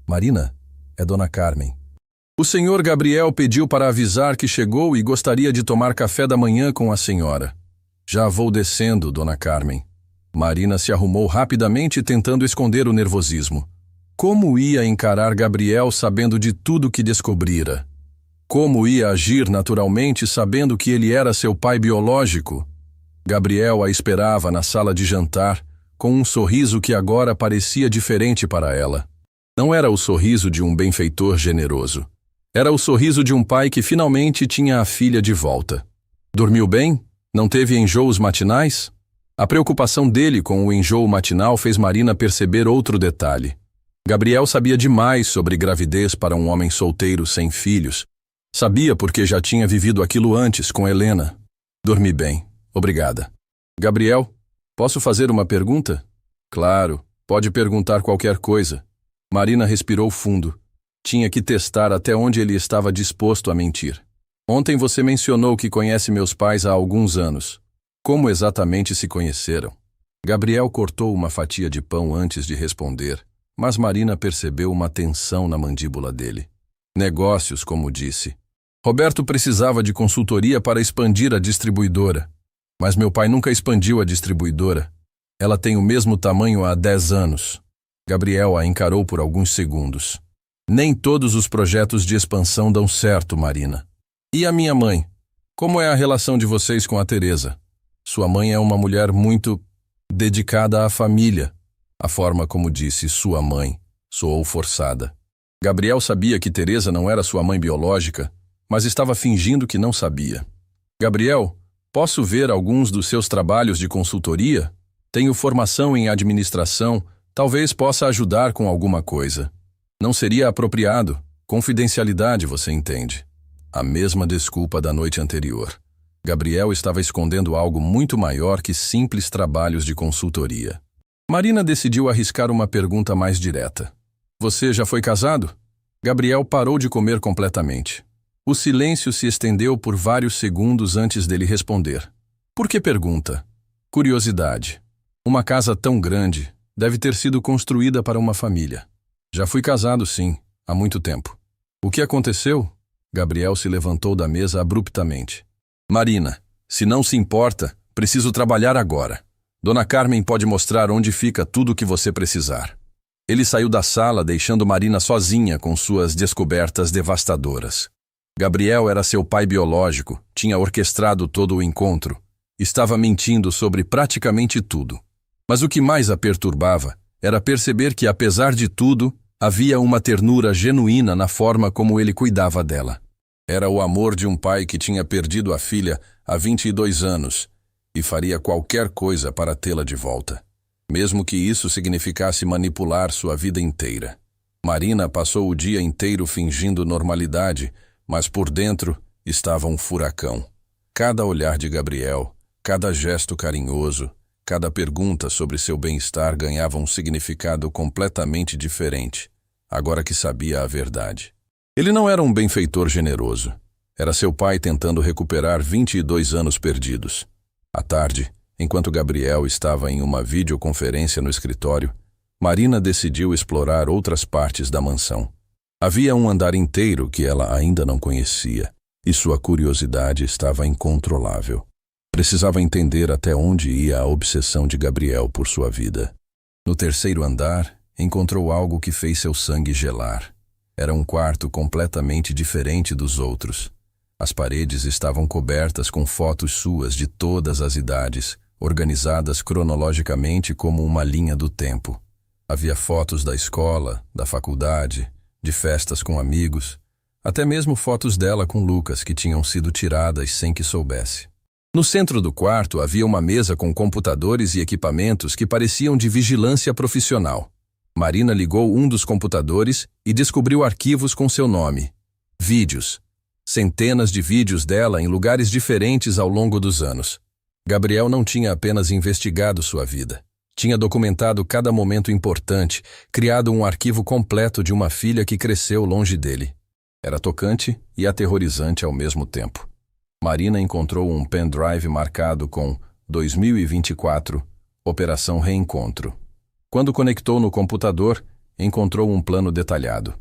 Marina, é Dona Carmen. O senhor Gabriel pediu para avisar que chegou e gostaria de tomar café da manhã com a senhora. Já vou descendo, Dona Carmen. Marina se arrumou rapidamente tentando esconder o nervosismo. Como ia encarar Gabriel sabendo de tudo que descobrira? Como ia agir naturalmente sabendo que ele era seu pai biológico? Gabriel a esperava na sala de jantar, com um sorriso que agora parecia diferente para ela. Não era o sorriso de um benfeitor generoso. Era o sorriso de um pai que finalmente tinha a filha de volta. Dormiu bem? Não teve enjoos matinais? A preocupação dele com o enjoo matinal fez Marina perceber outro detalhe. Gabriel sabia demais sobre gravidez para um homem solteiro sem filhos. Sabia porque já tinha vivido aquilo antes com Helena. Dormi bem, obrigada. Gabriel, posso fazer uma pergunta? Claro, pode perguntar qualquer coisa. Marina respirou fundo. Tinha que testar até onde ele estava disposto a mentir. Ontem você mencionou que conhece meus pais há alguns anos. Como exatamente se conheceram? Gabriel cortou uma fatia de pão antes de responder, mas Marina percebeu uma tensão na mandíbula dele. Negócios, como disse. Roberto precisava de consultoria para expandir a distribuidora. Mas meu pai nunca expandiu a distribuidora. Ela tem o mesmo tamanho há 10 anos. Gabriel a encarou por alguns segundos. Nem todos os projetos de expansão dão certo, Marina. E a minha mãe? Como é a relação de vocês com a Teresa? Sua mãe é uma mulher muito dedicada à família. A forma como disse sua mãe soou forçada. Gabriel sabia que Teresa não era sua mãe biológica, mas estava fingindo que não sabia. Gabriel, posso ver alguns dos seus trabalhos de consultoria? Tenho formação em administração, talvez possa ajudar com alguma coisa. Não seria apropriado. Confidencialidade, você entende. A mesma desculpa da noite anterior. Gabriel estava escondendo algo muito maior que simples trabalhos de consultoria. Marina decidiu arriscar uma pergunta mais direta. Você já foi casado? Gabriel parou de comer completamente. O silêncio se estendeu por vários segundos antes dele responder. Por que pergunta? Curiosidade. Uma casa tão grande deve ter sido construída para uma família. Já fui casado, sim, há muito tempo. O que aconteceu? Gabriel se levantou da mesa abruptamente. Marina, se não se importa, preciso trabalhar agora. Dona Carmen pode mostrar onde fica tudo o que você precisar. Ele saiu da sala, deixando Marina sozinha com suas descobertas devastadoras. Gabriel era seu pai biológico, tinha orquestrado todo o encontro. Estava mentindo sobre praticamente tudo. Mas o que mais a perturbava era perceber que, apesar de tudo, havia uma ternura genuína na forma como ele cuidava dela. Era o amor de um pai que tinha perdido a filha há 22 anos e faria qualquer coisa para tê-la de volta, mesmo que isso significasse manipular sua vida inteira. Marina passou o dia inteiro fingindo normalidade, mas por dentro estava um furacão. Cada olhar de Gabriel, cada gesto carinhoso, cada pergunta sobre seu bem-estar ganhava um significado completamente diferente, agora que sabia a verdade. Ele não era um benfeitor generoso. Era seu pai tentando recuperar 22 anos perdidos. À tarde, enquanto Gabriel estava em uma videoconferência no escritório, Marina decidiu explorar outras partes da mansão. Havia um andar inteiro que ela ainda não conhecia, e sua curiosidade estava incontrolável. Precisava entender até onde ia a obsessão de Gabriel por sua vida. No terceiro andar, encontrou algo que fez seu sangue gelar. Era um quarto completamente diferente dos outros. As paredes estavam cobertas com fotos suas de todas as idades, organizadas cronologicamente como uma linha do tempo. Havia fotos da escola, da faculdade, de festas com amigos, até mesmo fotos dela com Lucas que tinham sido tiradas sem que soubesse. No centro do quarto havia uma mesa com computadores e equipamentos que pareciam de vigilância profissional. Marina ligou um dos computadores e descobriu arquivos com seu nome. Vídeos. Centenas de vídeos dela em lugares diferentes ao longo dos anos. Gabriel não tinha apenas investigado sua vida. Tinha documentado cada momento importante, criado um arquivo completo de uma filha que cresceu longe dele. Era tocante e aterrorizante ao mesmo tempo. Marina encontrou um pendrive marcado com 2024, Operação Reencontro. Quando conectou no computador, encontrou um plano detalhado.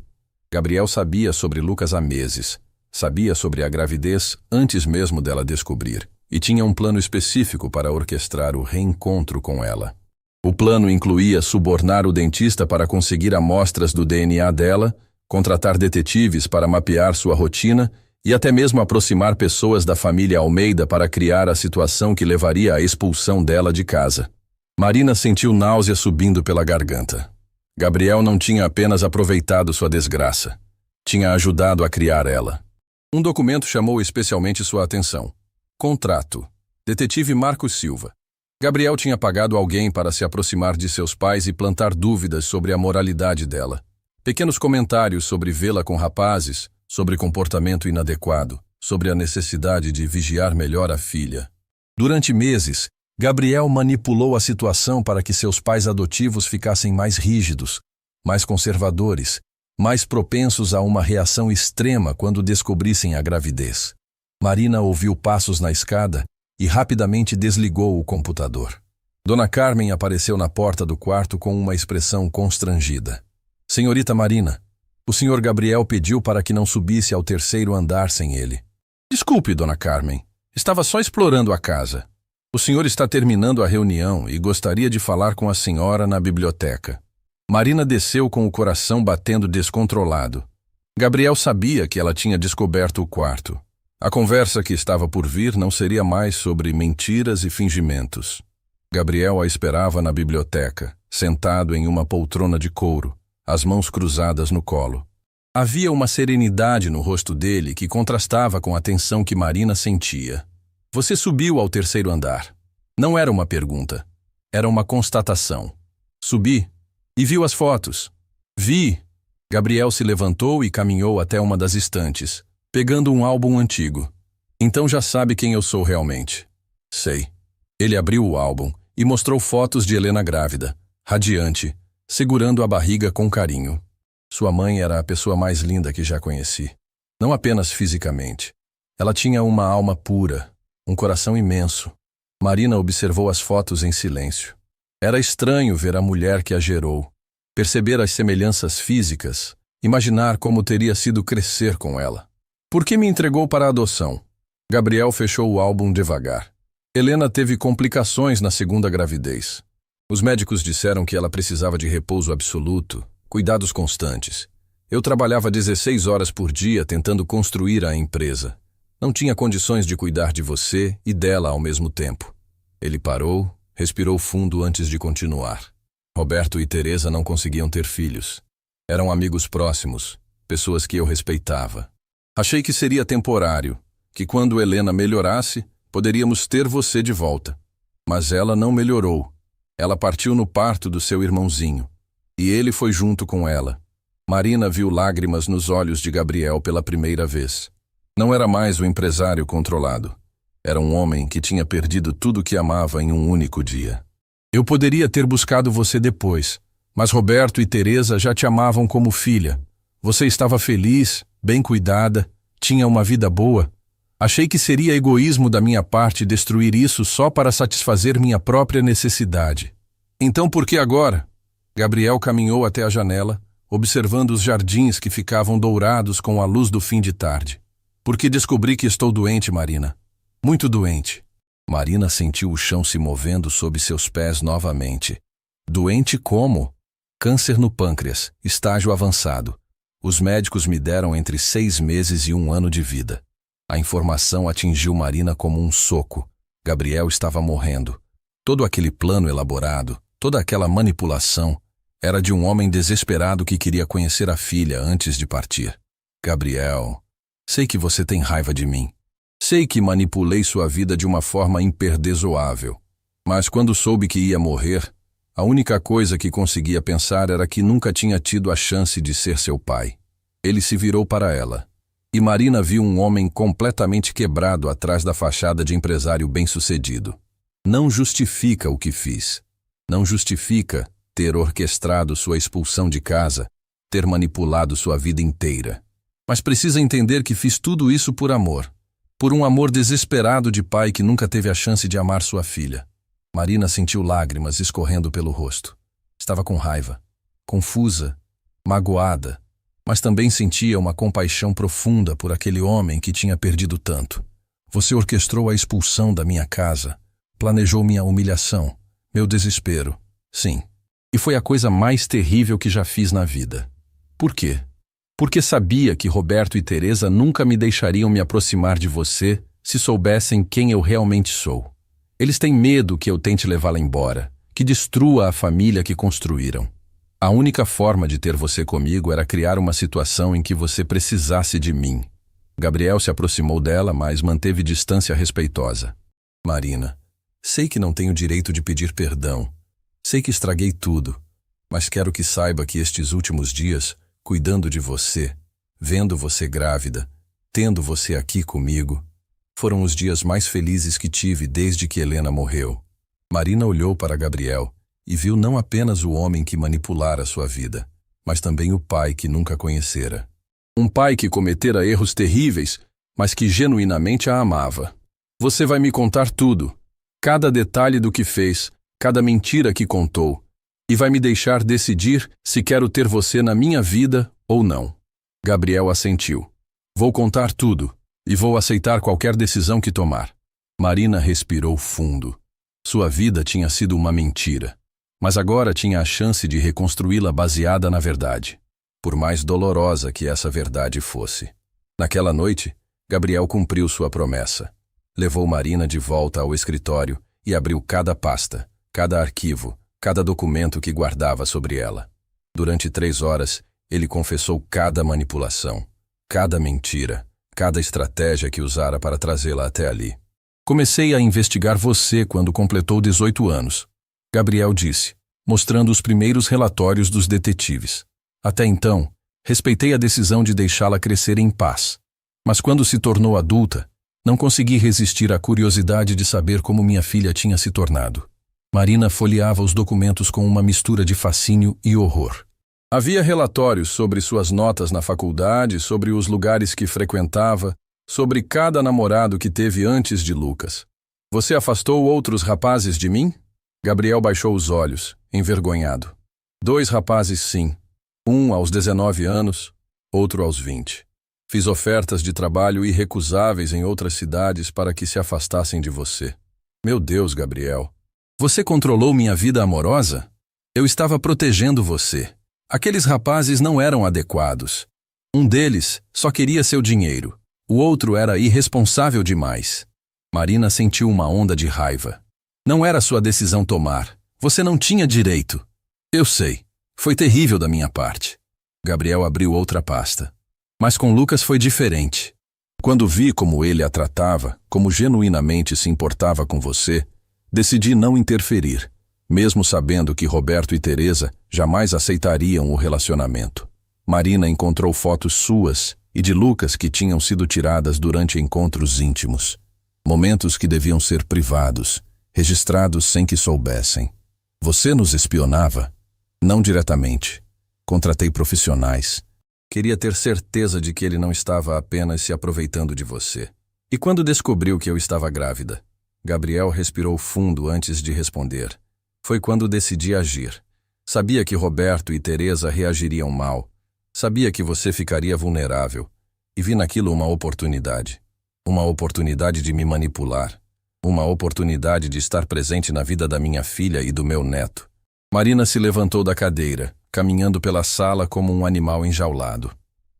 Gabriel sabia sobre Lucas há meses. Sabia sobre a gravidez antes mesmo dela descobrir, e tinha um plano específico para orquestrar o reencontro com ela. O plano incluía subornar o dentista para conseguir amostras do DNA dela, contratar detetives para mapear sua rotina e até mesmo aproximar pessoas da família Almeida para criar a situação que levaria à expulsão dela de casa. Marina sentiu náusea subindo pela garganta. Gabriel não tinha apenas aproveitado sua desgraça. Tinha ajudado a criar ela. Um documento chamou especialmente sua atenção. Contrato. Detetive Marcos Silva. Gabriel tinha pagado alguém para se aproximar de seus pais e plantar dúvidas sobre a moralidade dela. Pequenos comentários sobre vê-la com rapazes, sobre comportamento inadequado, sobre a necessidade de vigiar melhor a filha. Durante meses, Gabriel manipulou a situação para que seus pais adotivos ficassem mais rígidos, mais conservadores, mais propensos a uma reação extrema quando descobrissem a gravidez. Marina ouviu passos na escada e rapidamente desligou o computador. Dona Carmen apareceu na porta do quarto com uma expressão constrangida. Senhorita Marina, o senhor Gabriel pediu para que não subisse ao terceiro andar sem ele. Desculpe, Dona Carmen, estava só explorando a casa. O senhor está terminando a reunião e gostaria de falar com a senhora na biblioteca. Marina desceu com o coração batendo descontrolado. Gabriel sabia que ela tinha descoberto o quarto. A conversa que estava por vir não seria mais sobre mentiras e fingimentos. Gabriel a esperava na biblioteca, sentado em uma poltrona de couro, as mãos cruzadas no colo. Havia uma serenidade no rosto dele que contrastava com a tensão que Marina sentia. Você subiu ao terceiro andar. Não era uma pergunta. Era uma constatação. Subi e viu as fotos. Vi. Gabriel se levantou e caminhou até uma das estantes, pegando um álbum antigo. Então já sabe quem eu sou realmente. Sei. Ele abriu o álbum e mostrou fotos de Helena grávida, radiante, segurando a barriga com carinho. Sua mãe era a pessoa mais linda que já conheci. Não apenas fisicamente. Ela tinha uma alma pura, um coração imenso. Marina observou as fotos em silêncio. Era estranho ver a mulher que a gerou, perceber as semelhanças físicas, imaginar como teria sido crescer com ela. Por que me entregou para a adoção? Gabriel fechou o álbum devagar. Helena teve complicações na segunda gravidez. Os médicos disseram que ela precisava de repouso absoluto, cuidados constantes. Eu trabalhava 16 horas por dia tentando construir a empresa. Não tinha condições de cuidar de você e dela ao mesmo tempo. Ele parou, respirou fundo antes de continuar. Roberto e Teresa não conseguiam ter filhos. Eram amigos próximos, pessoas que eu respeitava. Achei que seria temporário, que quando Helena melhorasse, poderíamos ter você de volta. Mas ela não melhorou. Ela partiu no parto do seu irmãozinho. E ele foi junto com ela. Marina viu lágrimas nos olhos de Gabriel pela primeira vez. Não era mais o empresário controlado. Era um homem que tinha perdido tudo que amava em um único dia. Eu poderia ter buscado você depois, mas Roberto e Teresa já te amavam como filha. Você estava feliz, bem cuidada, tinha uma vida boa. Achei que seria egoísmo da minha parte destruir isso só para satisfazer minha própria necessidade. Então por que agora? Gabriel caminhou até a janela, observando os jardins que ficavam dourados com a luz do fim de tarde. Porque descobri que estou doente, Marina. Muito doente. Marina sentiu o chão se movendo sob seus pés novamente. Doente como? Câncer no pâncreas, estágio avançado. Os médicos me deram entre 6 meses e 1 ano de vida. A informação atingiu Marina como um soco. Gabriel estava morrendo. Todo aquele plano elaborado, toda aquela manipulação, era de um homem desesperado que queria conhecer a filha antes de partir. Gabriel, sei que você tem raiva de mim. Sei que manipulei sua vida de uma forma imperdoável. Mas quando soube que ia morrer, a única coisa que conseguia pensar era que nunca tinha tido a chance de ser seu pai. Ele se virou para ela. E Marina viu um homem completamente quebrado atrás da fachada de empresário bem-sucedido. Não justifica o que fiz. Não justifica ter orquestrado sua expulsão de casa, ter manipulado sua vida inteira. Mas precisa entender que fiz tudo isso por amor. Por um amor desesperado de pai que nunca teve a chance de amar sua filha. Marina sentiu lágrimas escorrendo pelo rosto. Estava com raiva, confusa, magoada, mas também sentia uma compaixão profunda por aquele homem que tinha perdido tanto. Você orquestrou a expulsão da minha casa, planejou minha humilhação, meu desespero. Sim, e foi a coisa mais terrível que já fiz na vida. Por quê? Porque sabia que Roberto e Teresa nunca me deixariam me aproximar de você se soubessem quem eu realmente sou. Eles têm medo que eu tente levá-la embora, que destrua a família que construíram. A única forma de ter você comigo era criar uma situação em que você precisasse de mim. Gabriel se aproximou dela, mas manteve distância respeitosa. Marina, sei que não tenho direito de pedir perdão. Sei que estraguei tudo, mas quero que saiba que estes últimos dias, cuidando de você, vendo você grávida, tendo você aqui comigo, foram os dias mais felizes que tive desde que Helena morreu. Marina olhou para Gabriel e viu não apenas o homem que manipulara sua vida, mas também o pai que nunca conhecera. Um pai que cometera erros terríveis, mas que genuinamente a amava. Você vai me contar tudo, cada detalhe do que fez, cada mentira que contou, e vai me deixar decidir se quero ter você na minha vida ou não. Gabriel assentiu. Vou contar tudo. E vou aceitar qualquer decisão que tomar. Marina respirou fundo. Sua vida tinha sido uma mentira, mas agora tinha a chance de reconstruí-la baseada na verdade, por mais dolorosa que essa verdade fosse. Naquela noite, Gabriel cumpriu sua promessa. Levou Marina de volta ao escritório e abriu cada pasta, cada arquivo, cada documento que guardava sobre ela. Durante 3 horas, ele confessou cada manipulação, cada mentira, cada estratégia que usara para trazê-la até ali. Comecei a investigar você quando completou 18 anos, Gabriel disse, mostrando os primeiros relatórios dos detetives. Até então, respeitei a decisão de deixá-la crescer em paz. Mas quando se tornou adulta, não consegui resistir à curiosidade de saber como minha filha tinha se tornado. Marina folheava os documentos com uma mistura de fascínio e horror. Havia relatórios sobre suas notas na faculdade, sobre os lugares que frequentava, sobre cada namorado que teve antes de Lucas. Você afastou outros rapazes de mim? Gabriel baixou os olhos, envergonhado. 2 rapazes, sim. Um aos 19 anos, outro aos 20. Fiz ofertas de trabalho irrecusáveis em outras cidades para que se afastassem de você. Meu Deus, Gabriel. Você controlou minha vida amorosa? Eu estava protegendo você. Aqueles rapazes não eram adequados. Um deles só queria seu dinheiro. O outro era irresponsável demais. Marina sentiu uma onda de raiva. Não era sua decisão tomar. Você não tinha direito. Eu sei. Foi terrível da minha parte. Gabriel abriu outra pasta. Mas com Lucas foi diferente. Quando vi como ele a tratava, como genuinamente se importava com você, decidi não interferir, mesmo sabendo que Roberto e Teresa jamais aceitariam o relacionamento. Marina encontrou fotos suas e de Lucas que tinham sido tiradas durante encontros íntimos. Momentos que deviam ser privados, registrados sem que soubessem. Você nos espionava? Não diretamente. Contratei profissionais. Queria ter certeza de que ele não estava apenas se aproveitando de você. E quando descobriu que eu estava grávida? Gabriel respirou fundo antes de responder. Foi quando decidi agir. Sabia que Roberto e Teresa reagiriam mal. Sabia que você ficaria vulnerável. E vi naquilo uma oportunidade. Uma oportunidade de me manipular. Uma oportunidade de estar presente na vida da minha filha e do meu neto. Marina se levantou da cadeira, caminhando pela sala como um animal enjaulado.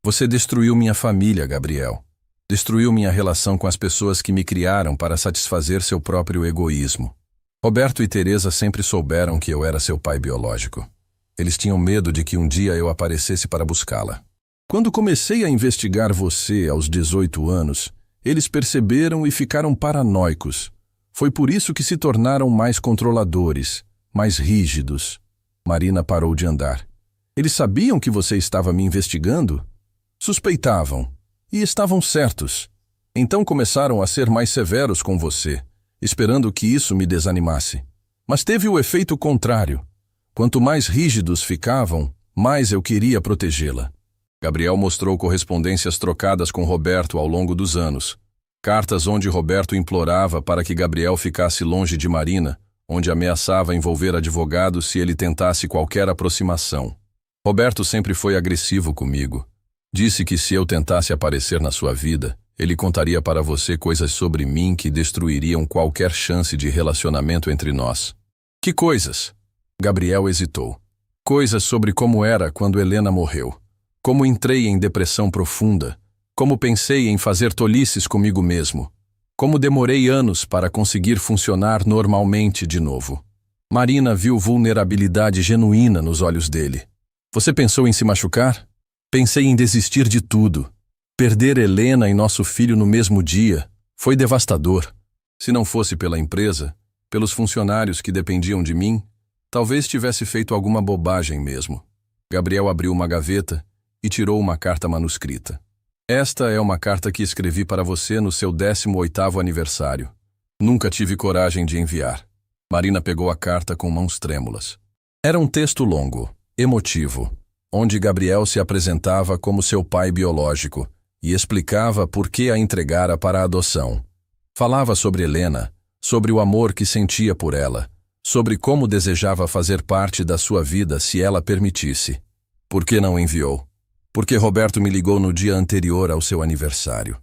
Você destruiu minha família, Gabriel. Destruiu minha relação com as pessoas que me criaram para satisfazer seu próprio egoísmo. Roberto e Teresa sempre souberam que eu era seu pai biológico. Eles tinham medo de que um dia eu aparecesse para buscá-la. Quando comecei a investigar você aos 18 anos, eles perceberam e ficaram paranoicos. Foi por isso que se tornaram mais controladores, mais rígidos. Marina parou de andar. Eles sabiam que você estava me investigando? Suspeitavam. E estavam certos. Então começaram a ser mais severos com você, esperando que isso me desanimasse. Mas teve o efeito contrário. Quanto mais rígidos ficavam, mais eu queria protegê-la. Gabriel mostrou correspondências trocadas com Roberto ao longo dos anos. Cartas onde Roberto implorava para que Gabriel ficasse longe de Marina, onde ameaçava envolver advogados se ele tentasse qualquer aproximação. Roberto sempre foi agressivo comigo. Disse que se eu tentasse aparecer na sua vida, ele contaria para você coisas sobre mim que destruiriam qualquer chance de relacionamento entre nós. Que coisas? Gabriel hesitou. Coisas sobre como era quando Helena morreu. Como entrei em depressão profunda. Como pensei em fazer tolices comigo mesmo. Como demorei anos para conseguir funcionar normalmente de novo. Marina viu vulnerabilidade genuína nos olhos dele. Você pensou em se machucar? Pensei em desistir de tudo. Perder Helena e nosso filho no mesmo dia foi devastador. Se não fosse pela empresa, pelos funcionários que dependiam de mim, talvez tivesse feito alguma bobagem mesmo. Gabriel abriu uma gaveta e tirou uma carta manuscrita. Esta é uma carta que escrevi para você no seu 18º aniversário. Nunca tive coragem de enviar. Marina pegou a carta com mãos trêmulas. Era um texto longo, emotivo, onde Gabriel se apresentava como seu pai biológico e explicava por que a entregara para a adoção. Falava sobre Helena, sobre o amor que sentia por ela, sobre como desejava fazer parte da sua vida se ela permitisse. Por que não enviou? Porque Roberto me ligou no dia anterior ao seu aniversário.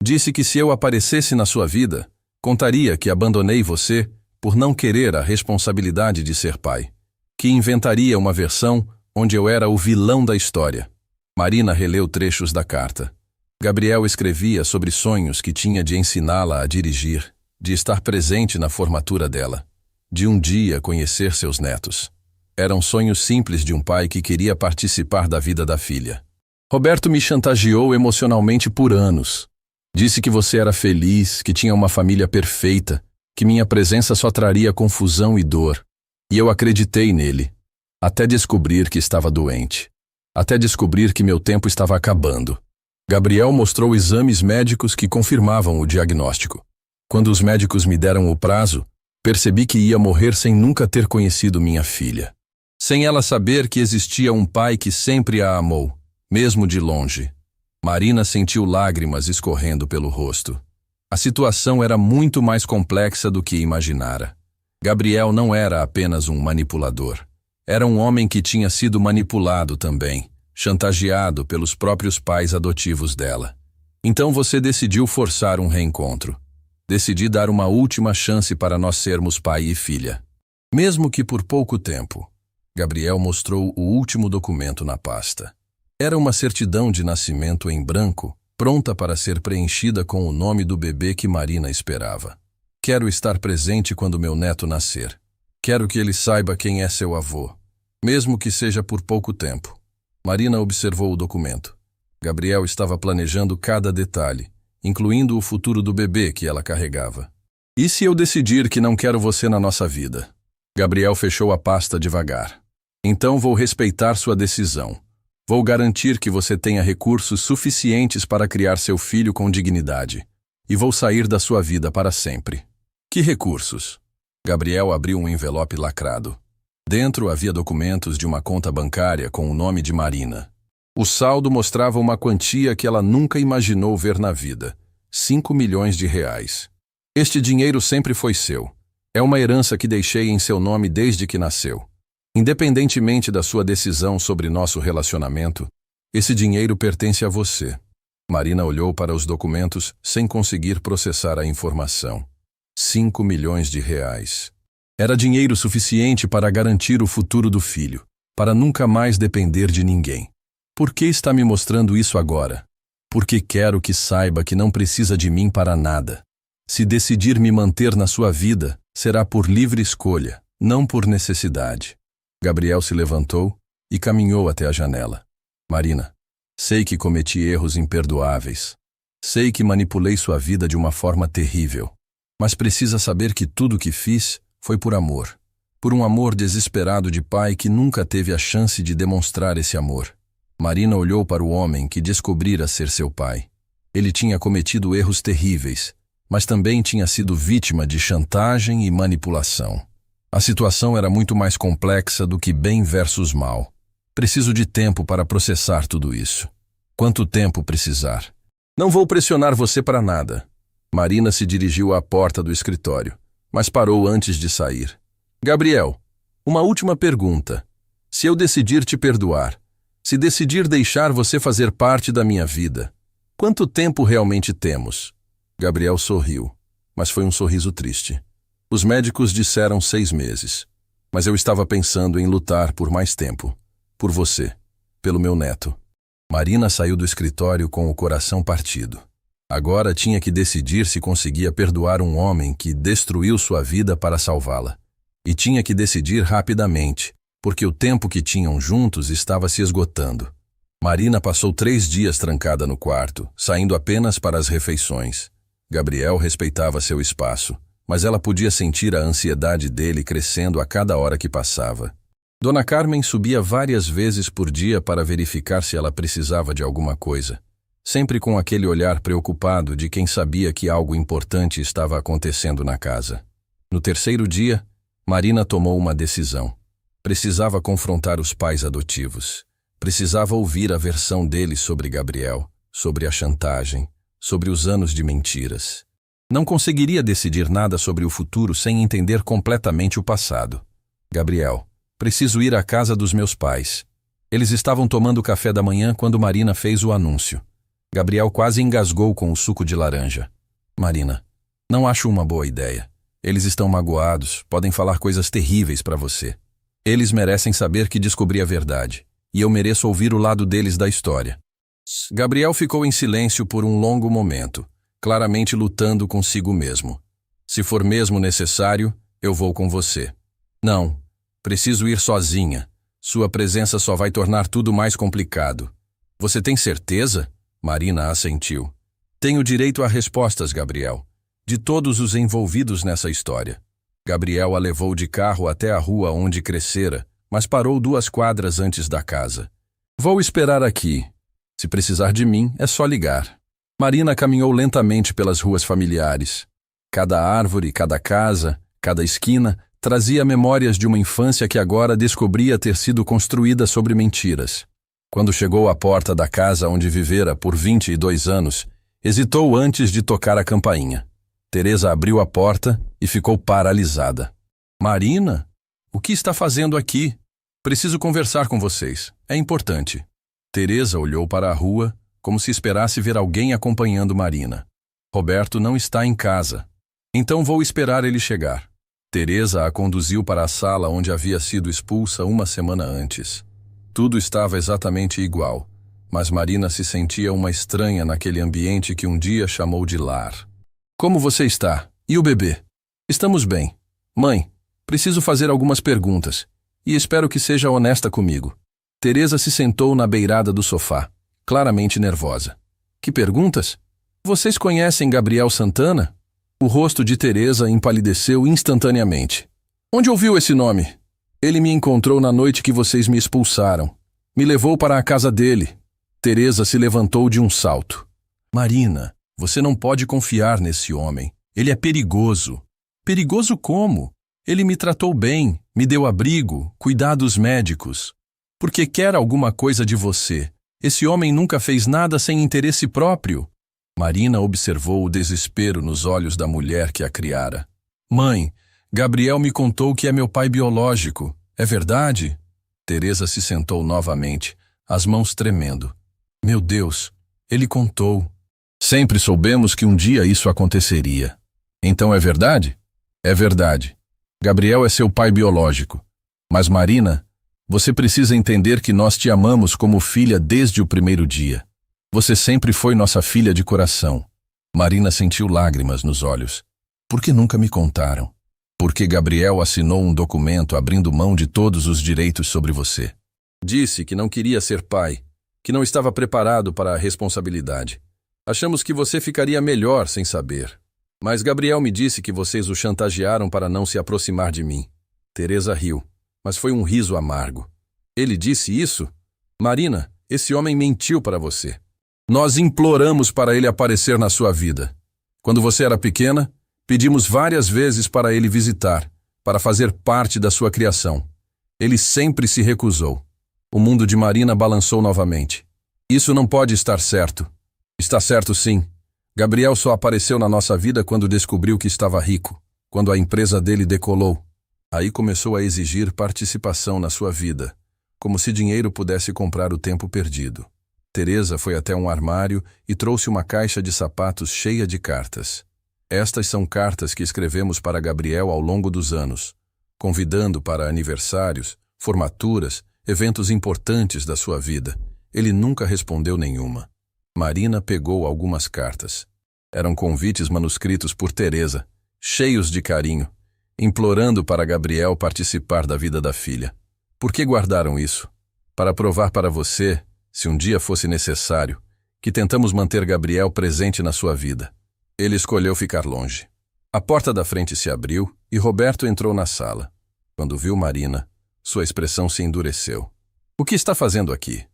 Disse que se eu aparecesse na sua vida, contaria que abandonei você por não querer a responsabilidade de ser pai, que inventaria uma versão onde eu era o vilão da história. Marina releu trechos da carta. Gabriel escrevia sobre sonhos que tinha de ensiná-la a dirigir, de estar presente na formatura dela, de um dia conhecer seus netos. Eram sonhos simples de um pai que queria participar da vida da filha. Roberto me chantageou emocionalmente por anos. Disse que você era feliz, que tinha uma família perfeita, que minha presença só traria confusão e dor. E eu acreditei nele. Até descobrir que estava doente. Até descobrir que meu tempo estava acabando. Gabriel mostrou exames médicos que confirmavam o diagnóstico. Quando os médicos me deram o prazo, percebi que ia morrer sem nunca ter conhecido minha filha. Sem ela saber que existia um pai que sempre a amou, mesmo de longe. Marina sentiu lágrimas escorrendo pelo rosto. A situação era muito mais complexa do que imaginara. Gabriel não era apenas um manipulador. Era um homem que tinha sido manipulado também, chantageado pelos próprios pais adotivos dela. Então você decidiu forçar um reencontro. Decidi dar uma última chance para nós sermos pai e filha. Mesmo que por pouco tempo. Gabriel mostrou o último documento na pasta. Era uma certidão de nascimento em branco, pronta para ser preenchida com o nome do bebê que Marina esperava. Quero estar presente quando meu neto nascer. Quero que ele saiba quem é seu avô, mesmo que seja por pouco tempo. Marina observou o documento. Gabriel estava planejando cada detalhe, incluindo o futuro do bebê que ela carregava. E se eu decidir que não quero você na nossa vida? Gabriel fechou a pasta devagar. Então vou respeitar sua decisão. Vou garantir que você tenha recursos suficientes para criar seu filho com dignidade. E vou sair da sua vida para sempre. Que recursos? Gabriel abriu um envelope lacrado. Dentro havia documentos de uma conta bancária com o nome de Marina. O saldo mostrava uma quantia que ela nunca imaginou ver na vida: 5 milhões de reais. Este dinheiro sempre foi seu. É uma herança que deixei em seu nome desde que nasceu. Independentemente da sua decisão sobre nosso relacionamento, esse dinheiro pertence a você. Marina olhou para os documentos sem conseguir processar a informação. 5 milhões de reais. Era dinheiro suficiente para garantir o futuro do filho, para nunca mais depender de ninguém. Por que está me mostrando isso agora? porque quero que saiba que não precisa de mim para nada. Se decidir me manter na sua vida, será por livre escolha, não por necessidade. Gabriel se levantou e caminhou até a janela. Marina, sei que cometi erros imperdoáveis. Sei que manipulei sua vida de uma forma terrível. Mas precisa saber que tudo o que fiz foi por amor. Por um amor desesperado de pai que nunca teve a chance de demonstrar esse amor. Marina olhou para o homem que descobrira ser seu pai. Ele tinha cometido erros terríveis, mas também tinha sido vítima de chantagem e manipulação. A situação era muito mais complexa do que bem versus mal. Preciso de tempo para processar tudo isso. Quanto tempo precisar? Não vou pressionar você para nada. Marina se dirigiu à porta do escritório, mas parou antes de sair. Gabriel, uma última pergunta. Se eu decidir te perdoar, se decidir deixar você fazer parte da minha vida, quanto tempo realmente temos? Gabriel sorriu, mas foi um sorriso triste. Os médicos disseram 6 meses, mas eu estava pensando em lutar por mais tempo. Por você, pelo meu neto. Marina saiu do escritório com o coração partido. Agora tinha que decidir se conseguia perdoar um homem que destruiu sua vida para salvá-la. E tinha que decidir rapidamente, porque o tempo que tinham juntos estava se esgotando. Marina passou 3 dias trancada no quarto, saindo apenas para as refeições. Gabriel respeitava seu espaço, mas ela podia sentir a ansiedade dele crescendo a cada hora que passava. Dona Carmen subia várias vezes por dia para verificar se ela precisava de alguma coisa, sempre com aquele olhar preocupado de quem sabia que algo importante estava acontecendo na casa. No 3º dia, Marina tomou uma decisão. Precisava confrontar os pais adotivos. Precisava ouvir a versão deles sobre Gabriel, sobre a chantagem, sobre os anos de mentiras. Não conseguiria decidir nada sobre o futuro sem entender completamente o passado. Gabriel, preciso ir à casa dos meus pais. Eles estavam tomando café da manhã quando Marina fez o anúncio. Gabriel quase engasgou com o suco de laranja. Marina, não acho uma boa ideia. Eles estão magoados, podem falar coisas terríveis para você. Eles merecem saber que descobri a verdade, e eu mereço ouvir o lado deles da história. Gabriel ficou em silêncio por um longo momento, claramente lutando consigo mesmo. Se for mesmo necessário, eu vou com você. Não. Preciso ir sozinha. Sua presença só vai tornar tudo mais complicado. Você tem certeza? Marina assentiu. Tenho direito a respostas, Gabriel. De todos os envolvidos nessa história. Gabriel a levou de carro até a rua onde crescera, mas parou 2 quadras antes da casa. Vou esperar aqui. Se precisar de mim, é só ligar. Marina caminhou lentamente pelas ruas familiares. Cada árvore, cada casa, cada esquina trazia memórias de uma infância que agora descobria ter sido construída sobre mentiras. Quando chegou à porta da casa onde vivera por 22 anos, hesitou antes de tocar a campainha. Teresa abriu a porta e ficou paralisada. Marina? O que está fazendo aqui? Preciso conversar com vocês. É importante. Teresa olhou para a rua, como se esperasse ver alguém acompanhando Marina. Roberto não está em casa. Então vou esperar ele chegar. Teresa a conduziu para a sala onde havia sido expulsa 1 semana antes. Tudo estava exatamente igual, mas Marina se sentia uma estranha naquele ambiente que um dia chamou de lar. Como você está? E o bebê? Estamos bem. Mãe, preciso fazer algumas perguntas, e espero que seja honesta comigo. Teresa se sentou na beirada do sofá, claramente nervosa. Que perguntas? Vocês conhecem Gabriel Santana? O rosto de Teresa empalideceu instantaneamente. Onde ouviu esse nome? Ele me encontrou na noite que vocês me expulsaram. Me levou para a casa dele. Teresa se levantou de um salto. Marina, você não pode confiar nesse homem. Ele é perigoso. Perigoso como? Ele me tratou bem, me deu abrigo, cuidados médicos. Porque quer alguma coisa de você. Esse homem nunca fez nada sem interesse próprio. Marina observou o desespero nos olhos da mulher que a criara. Mãe, Gabriel me contou que é meu pai biológico. É verdade? Teresa se sentou novamente, as mãos tremendo. Meu Deus, ele contou. Sempre soubemos que um dia isso aconteceria. Então é verdade? É verdade. Gabriel é seu pai biológico. Mas Marina, você precisa entender que nós te amamos como filha desde o primeiro dia. Você sempre foi nossa filha de coração. Marina sentiu lágrimas nos olhos. Por que nunca me contaram? Porque Gabriel assinou um documento abrindo mão de todos os direitos sobre você. Disse que não queria ser pai, que não estava preparado para a responsabilidade. Achamos que você ficaria melhor sem saber. Mas Gabriel me disse que vocês o chantagearam para não se aproximar de mim. Teresa riu, mas foi um riso amargo. Ele disse isso? Marina, esse homem mentiu para você. Nós imploramos para ele aparecer na sua vida. Quando você era pequena, pedimos várias vezes para ele visitar, para fazer parte da sua criação. Ele sempre se recusou. O mundo de Marina balançou novamente. Isso não pode estar certo. Está certo sim. Gabriel só apareceu na nossa vida quando descobriu que estava rico, quando a empresa dele decolou. Aí começou a exigir participação na sua vida, como se dinheiro pudesse comprar o tempo perdido. Teresa foi até um armário e trouxe uma caixa de sapatos cheia de cartas. Estas são cartas que escrevemos para Gabriel ao longo dos anos, convidando para aniversários, formaturas, eventos importantes da sua vida. Ele nunca respondeu nenhuma. Marina pegou algumas cartas. Eram convites manuscritos por Teresa, cheios de carinho, implorando para Gabriel participar da vida da filha. Por que guardaram isso? Para provar para você, se um dia fosse necessário, que tentamos manter Gabriel presente na sua vida. Ele escolheu ficar longe. A porta da frente se abriu e Roberto entrou na sala. Quando viu Marina, sua expressão se endureceu. O que está fazendo aqui?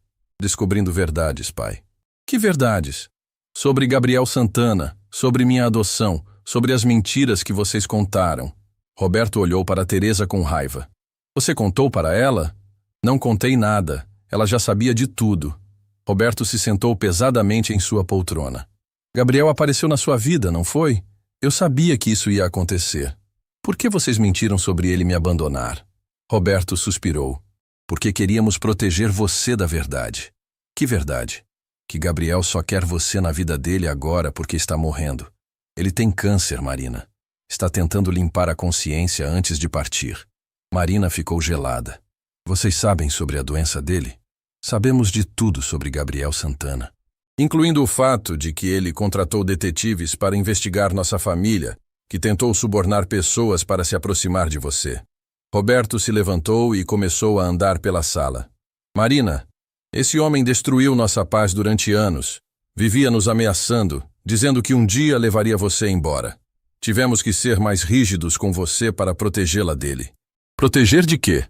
Descobrindo verdades, pai. Que verdades? Sobre Gabriel Santana, sobre minha adoção, sobre as mentiras que vocês contaram. Roberto olhou para Teresa com raiva. Você contou para ela? Não contei nada. Ela já sabia de tudo. Roberto se sentou pesadamente em sua poltrona. Gabriel apareceu na sua vida, não foi? Eu sabia que isso ia acontecer. Por que vocês mentiram sobre ele me abandonar? Roberto suspirou. Porque queríamos proteger você da verdade. Que verdade? Que Gabriel só quer você na vida dele agora porque está morrendo. Ele tem câncer, Marina. Está tentando limpar a consciência antes de partir. Marina ficou gelada. Vocês sabem sobre a doença dele? Sabemos de tudo sobre Gabriel Santana. Incluindo o fato de que ele contratou detetives para investigar nossa família, que tentou subornar pessoas para se aproximar de você. Roberto se levantou e começou a andar pela sala. Marina, esse homem destruiu nossa paz durante anos. Vivia nos ameaçando, dizendo que um dia levaria você embora. Tivemos que ser mais rígidos com você para protegê-la dele. Proteger de quê?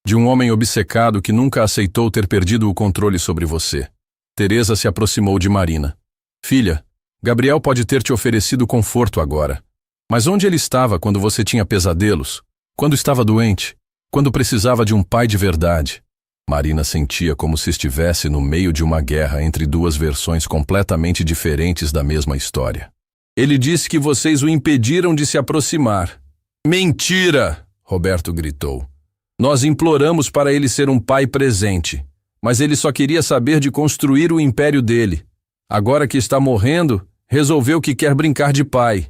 De um homem obcecado que nunca aceitou ter perdido o controle sobre você. Teresa se aproximou de Marina. Filha, Gabriel pode ter te oferecido conforto agora. Mas onde ele estava quando você tinha pesadelos? Quando estava doente? Quando precisava de um pai de verdade? Marina sentia como se estivesse no meio de uma guerra entre duas versões completamente diferentes da mesma história. Ele disse que vocês o impediram de se aproximar. Mentira! Roberto gritou. Nós imploramos para ele ser um pai presente, mas ele só queria saber de construir o império dele. Agora que está morrendo, resolveu que quer brincar de pai.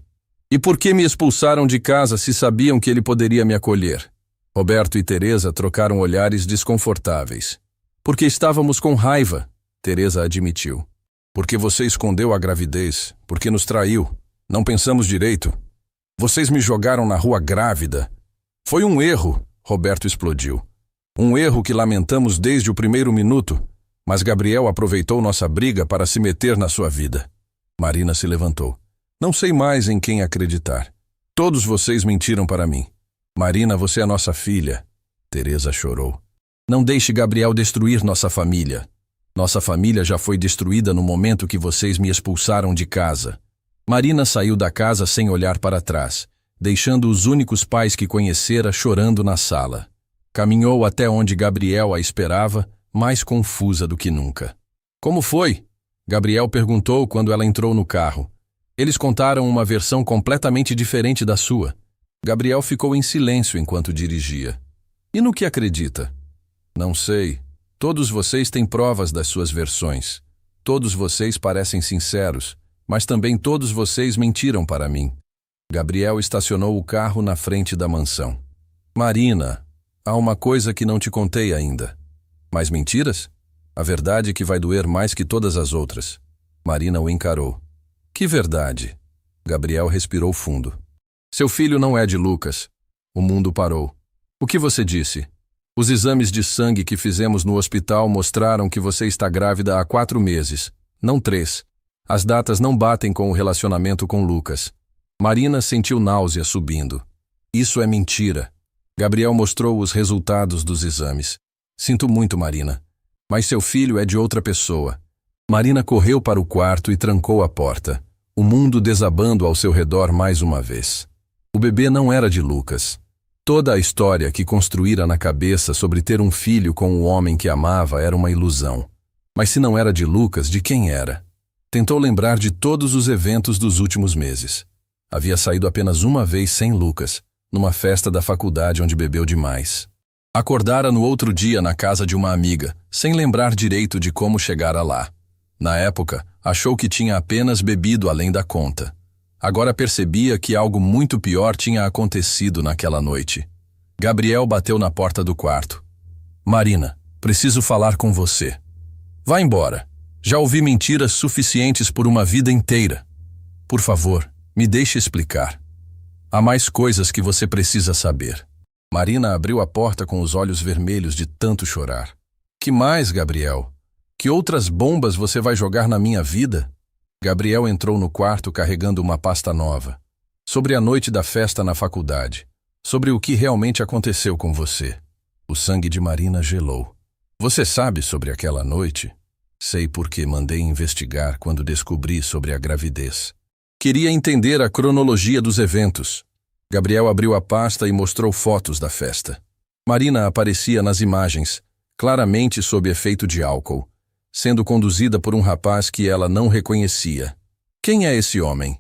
E por que me expulsaram de casa se sabiam que ele poderia me acolher? Roberto e Teresa trocaram olhares desconfortáveis. Porque estávamos com raiva, Teresa admitiu. Porque você escondeu a gravidez, porque nos traiu. Não pensamos direito. Vocês me jogaram na rua grávida. Foi um erro, Roberto explodiu. Um erro que lamentamos desde o primeiro minuto, mas Gabriel aproveitou nossa briga para se meter na sua vida. Marina se levantou. Não sei mais em quem acreditar. Todos vocês mentiram para mim. Marina, você é nossa filha. Teresa chorou. Não deixe Gabriel destruir nossa família. Nossa família já foi destruída no momento que vocês me expulsaram de casa. Marina saiu da casa sem olhar para trás, deixando os únicos pais que conhecera chorando na sala. Caminhou até onde Gabriel a esperava, mais confusa do que nunca. Como foi? Gabriel perguntou quando ela entrou no carro. Eles contaram uma versão completamente diferente da sua. Gabriel ficou em silêncio enquanto dirigia. E no que acredita? Não sei. Todos vocês têm provas das suas versões. Todos vocês parecem sinceros, mas também todos vocês mentiram para mim. Gabriel estacionou o carro na frente da mansão. Marina, há uma coisa que não te contei ainda. Mais mentiras? A verdade que vai doer mais que todas as outras. Marina o encarou. Que verdade? Gabriel respirou fundo. Seu filho não é de Lucas. O mundo parou. O que você disse? Os exames de sangue que fizemos no hospital mostraram que você está grávida há 4 meses, não 3. As datas não batem com o relacionamento com Lucas. Marina sentiu náusea subindo. Isso é mentira. Gabriel mostrou os resultados dos exames. Sinto muito, Marina. Mas seu filho é de outra pessoa. Marina correu para o quarto e trancou a porta, o mundo desabando ao seu redor mais uma vez. O bebê não era de Lucas. Toda a história que construíra na cabeça sobre ter um filho com o homem que amava era uma ilusão. Mas se não era de Lucas, de quem era? Tentou lembrar de todos os eventos dos últimos meses. Havia saído apenas uma vez sem Lucas, numa festa da faculdade onde bebeu demais. Acordara no outro dia na casa de uma amiga, sem lembrar direito de como chegara lá. Na época, achou que tinha apenas bebido além da conta. Agora percebia que algo muito pior tinha acontecido naquela noite. Gabriel bateu na porta do quarto. Marina, preciso falar com você. Vá embora. Já ouvi mentiras suficientes por uma vida inteira. Por favor, me deixe explicar. Há mais coisas que você precisa saber. Marina abriu a porta com os olhos vermelhos de tanto chorar. Que mais, Gabriel? Que outras bombas você vai jogar na minha vida? Gabriel entrou no quarto carregando uma pasta nova. Sobre a noite da festa na faculdade. Sobre o que realmente aconteceu com você. O sangue de Marina gelou. Você sabe sobre aquela noite? Sei porque mandei investigar quando descobri sobre a gravidez. Queria entender a cronologia dos eventos. Gabriel abriu a pasta e mostrou fotos da festa. Marina aparecia nas imagens, claramente sob efeito de álcool, sendo conduzida por um rapaz que ela não reconhecia. Quem é esse homem?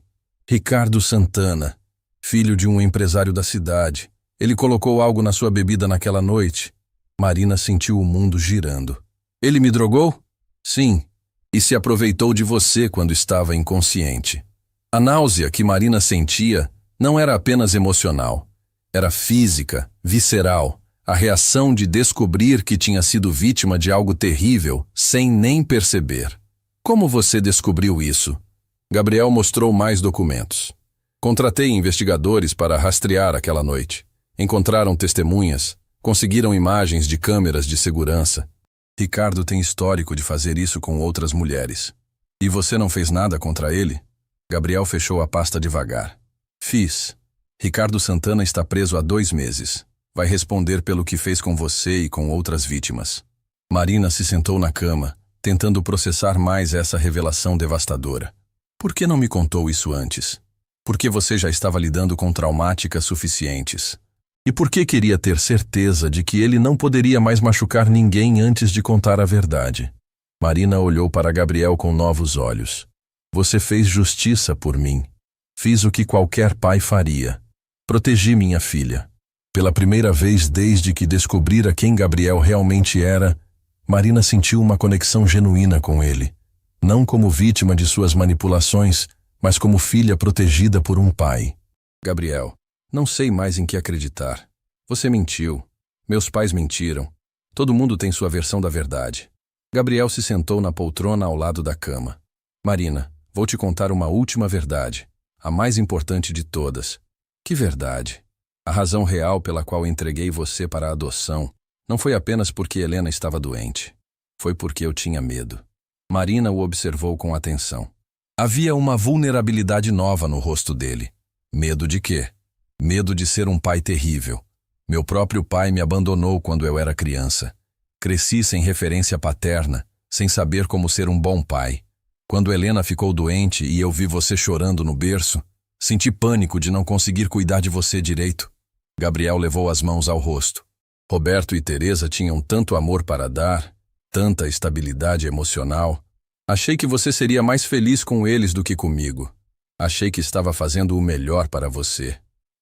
Ricardo Santana, filho de um empresário da cidade. Ele colocou algo na sua bebida naquela noite. Marina sentiu o mundo girando. Ele me drogou? Sim, e se aproveitou de você quando estava inconsciente. A náusea que Marina sentia não era apenas emocional. Era física, visceral. A reação de descobrir que tinha sido vítima de algo terrível sem nem perceber. Como você descobriu isso? Gabriel mostrou mais documentos. Contratei investigadores para rastrear aquela noite. Encontraram testemunhas, conseguiram imagens de câmeras de segurança. Ricardo tem histórico de fazer isso com outras mulheres. E você não fez nada contra ele? Gabriel fechou a pasta devagar. Fiz. Ricardo Santana está preso há 2 meses. Vai responder pelo que fez com você e com outras vítimas. Marina se sentou na cama, tentando processar mais essa revelação devastadora. Por que não me contou isso antes? Por que você já estava lidando com traumáticas suficientes? E por que queria ter certeza de que ele não poderia mais machucar ninguém antes de contar a verdade? Marina olhou para Gabriel com novos olhos. Você fez justiça por mim. Fiz o que qualquer pai faria. Protegi minha filha. Pela primeira vez desde que descobrira quem Gabriel realmente era, Marina sentiu uma conexão genuína com ele. Não como vítima de suas manipulações, mas como filha protegida por um pai. Gabriel, não sei mais em que acreditar. Você mentiu. Meus pais mentiram. Todo mundo tem sua versão da verdade. Gabriel se sentou na poltrona ao lado da cama. Marina, vou te contar uma última verdade. A mais importante de todas. Que verdade? A razão real pela qual entreguei você para a adoção não foi apenas porque Helena estava doente. Foi porque eu tinha medo. Marina o observou com atenção. Havia uma vulnerabilidade nova no rosto dele. Medo de quê? Medo de ser um pai terrível. Meu próprio pai me abandonou quando eu era criança. Cresci sem referência paterna, sem saber como ser um bom pai. Quando Helena ficou doente e eu vi você chorando no berço, senti pânico de não conseguir cuidar de você direito. Gabriel levou as mãos ao rosto. Roberto e Teresa tinham tanto amor para dar, tanta estabilidade emocional. Achei que você seria mais feliz com eles do que comigo. Achei que estava fazendo o melhor para você.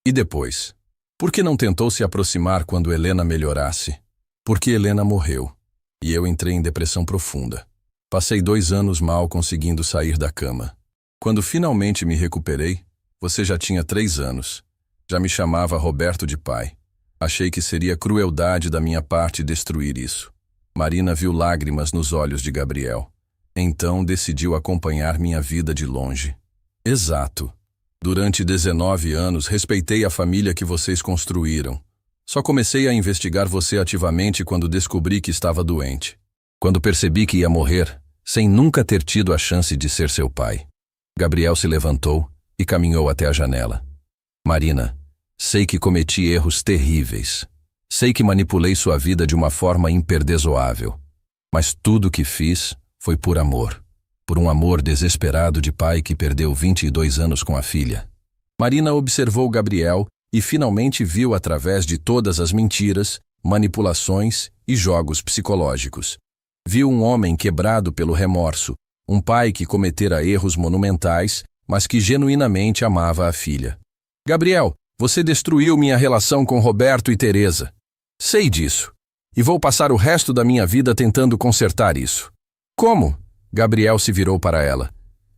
E depois? Por que não tentou se aproximar quando Helena melhorasse? Porque Helena morreu. E eu entrei em depressão profunda. Passei 2 anos mal conseguindo sair da cama. Quando finalmente me recuperei, você já tinha 3 anos. Já me chamava Roberto de pai. Achei que seria crueldade da minha parte destruir isso. Marina viu lágrimas nos olhos de Gabriel. Então decidiu acompanhar minha vida de longe. Exato. Durante 19 anos respeitei a família que vocês construíram. Só comecei a investigar você ativamente quando descobri que estava doente. Quando percebi que ia morrer, sem nunca ter tido a chance de ser seu pai. Gabriel se levantou e caminhou até a janela. Marina, sei que cometi erros terríveis. Sei que manipulei sua vida de uma forma imperdoável. Mas tudo o que fiz foi por amor. Por um amor desesperado de pai que perdeu 22 anos com a filha. Marina observou Gabriel e finalmente viu através de todas as mentiras, manipulações e jogos psicológicos. Viu um homem quebrado pelo remorso, um pai que cometera erros monumentais, mas que genuinamente amava a filha. Gabriel, você destruiu minha relação com Roberto e Teresa. Sei disso. E vou passar o resto da minha vida tentando consertar isso. Como? Gabriel se virou para ela.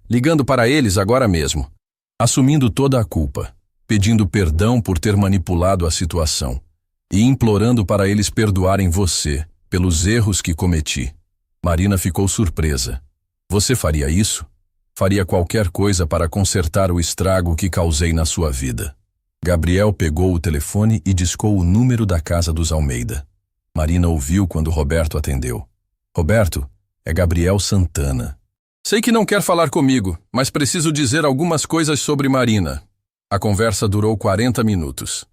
Ligando para eles agora mesmo. Assumindo toda a culpa. Pedindo perdão por ter manipulado a situação. E implorando para eles perdoarem você pelos erros que cometi. Marina ficou surpresa. Você faria isso? Faria qualquer coisa para consertar o estrago que causei na sua vida. Gabriel pegou o telefone e discou o número da casa dos Almeida. Marina ouviu quando Roberto atendeu. Roberto, é Gabriel Santana. Sei que não quer falar comigo, mas preciso dizer algumas coisas sobre Marina. A conversa durou 40 minutos.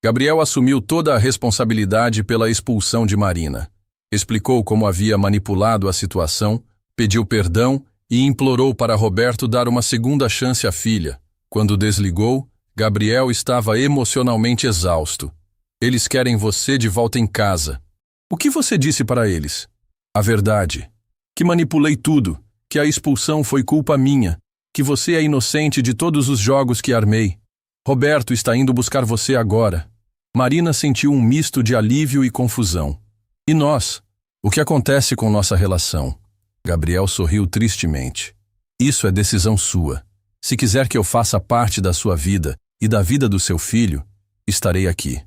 Gabriel assumiu toda a responsabilidade pela expulsão de Marina. Explicou como havia manipulado a situação, pediu perdão e implorou para Roberto dar uma segunda chance à filha. Quando desligou, Gabriel estava emocionalmente exausto. Eles querem você de volta em casa. O que você disse para eles? A verdade. Que manipulei tudo, que a expulsão foi culpa minha, que você é inocente de todos os jogos que armei. Roberto está indo buscar você agora. Marina sentiu um misto de alívio e confusão. E nós? O que acontece com nossa relação? Gabriel sorriu tristemente. Isso é decisão sua. Se quiser que eu faça parte da sua vida e da vida do seu filho, estarei aqui.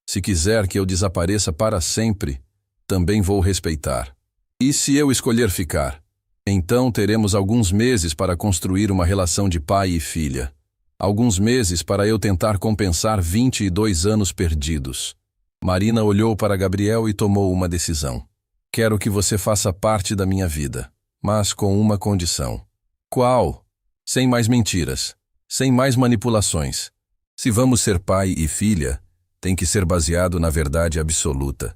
Se quiser que eu desapareça para sempre, também vou respeitar. E se eu escolher ficar? Então teremos alguns meses para construir uma relação de pai e filha. Alguns meses para eu tentar compensar 22 anos perdidos. Marina olhou para Gabriel e tomou uma decisão. Quero que você faça parte da minha vida, mas com uma condição. Qual? Sem mais mentiras, sem mais manipulações. Se vamos ser pai e filha, tem que ser baseado na verdade absoluta.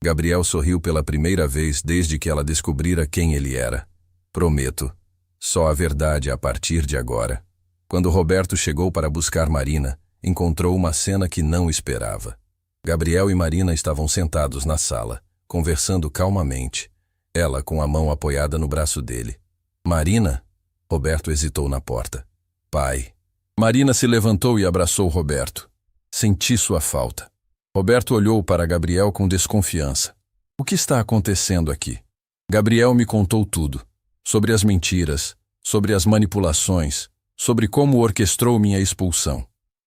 Gabriel sorriu pela primeira vez desde que ela descobrira quem ele era. Prometo, só a verdade a partir de agora. Quando Roberto chegou para buscar Marina, encontrou uma cena que não esperava. Gabriel e Marina estavam sentados na sala, conversando calmamente, ela com a mão apoiada no braço dele. Marina? Roberto hesitou na porta. Pai. Marina se levantou e abraçou Roberto. Senti sua falta. Roberto olhou para Gabriel com desconfiança. O que está acontecendo aqui? Gabriel me contou tudo. Sobre as mentiras, sobre as manipulações, sobre como orquestrou minha expulsão.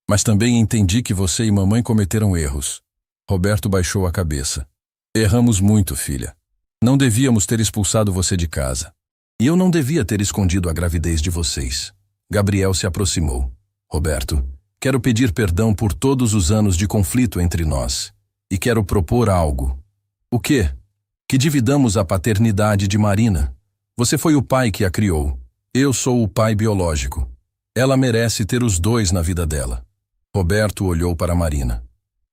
Mas também entendi que você e mamãe cometeram erros. Roberto baixou a cabeça. Erramos muito, filha. Não devíamos ter expulsado você de casa. E eu não devia ter escondido a gravidez de vocês. Gabriel se aproximou. Roberto, quero pedir perdão por todos os anos de conflito entre nós. E quero propor algo. O quê? Que dividamos a paternidade de Marina. Você foi o pai que a criou. Eu sou o pai biológico. Ela merece ter os dois na vida dela. Roberto olhou para Marina.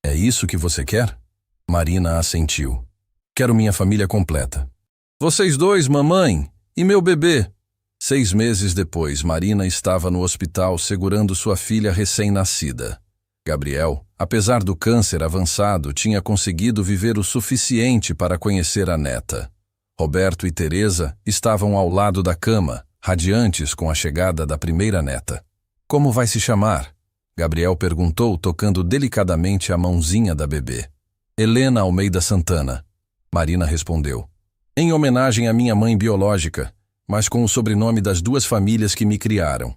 É isso que você quer? Marina assentiu. Quero minha família completa. Vocês dois, mamãe, e meu bebê. 6 meses depois, Marina estava no hospital segurando sua filha recém-nascida. Gabriel, apesar do câncer avançado, tinha conseguido viver o suficiente para conhecer a neta. Roberto e Teresa estavam ao lado da cama, radiantes com a chegada da primeira neta. Como vai se chamar? Gabriel perguntou, tocando delicadamente a mãozinha da bebê. Helena Almeida Santana. Marina respondeu. Em homenagem à minha mãe biológica, mas com o sobrenome das 2 famílias que me criaram.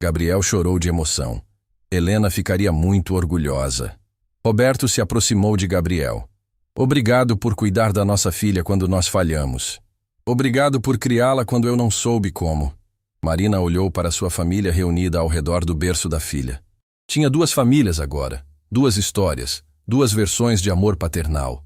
Gabriel chorou de emoção. Helena ficaria muito orgulhosa. Roberto se aproximou de Gabriel. Obrigado por cuidar da nossa filha quando nós falhamos. Obrigado por criá-la quando eu não soube como. Marina olhou para sua família reunida ao redor do berço da filha. Tinha duas famílias agora, duas histórias, duas versões de amor paternal.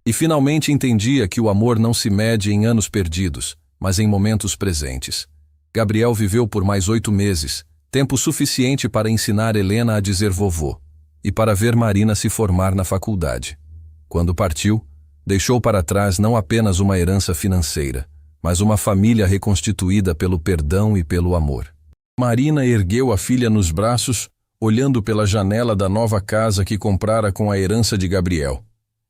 E finalmente entendia que o amor não se mede em anos perdidos, mas em momentos presentes. Gabriel viveu por mais 8 meses, tempo suficiente para ensinar Helena a dizer vovô, e para ver Marina se formar na faculdade. Quando partiu, deixou para trás não apenas uma herança financeira, mas uma família reconstituída pelo perdão e pelo amor. Marina ergueu a filha nos braços, olhando pela janela da nova casa que comprara com a herança de Gabriel.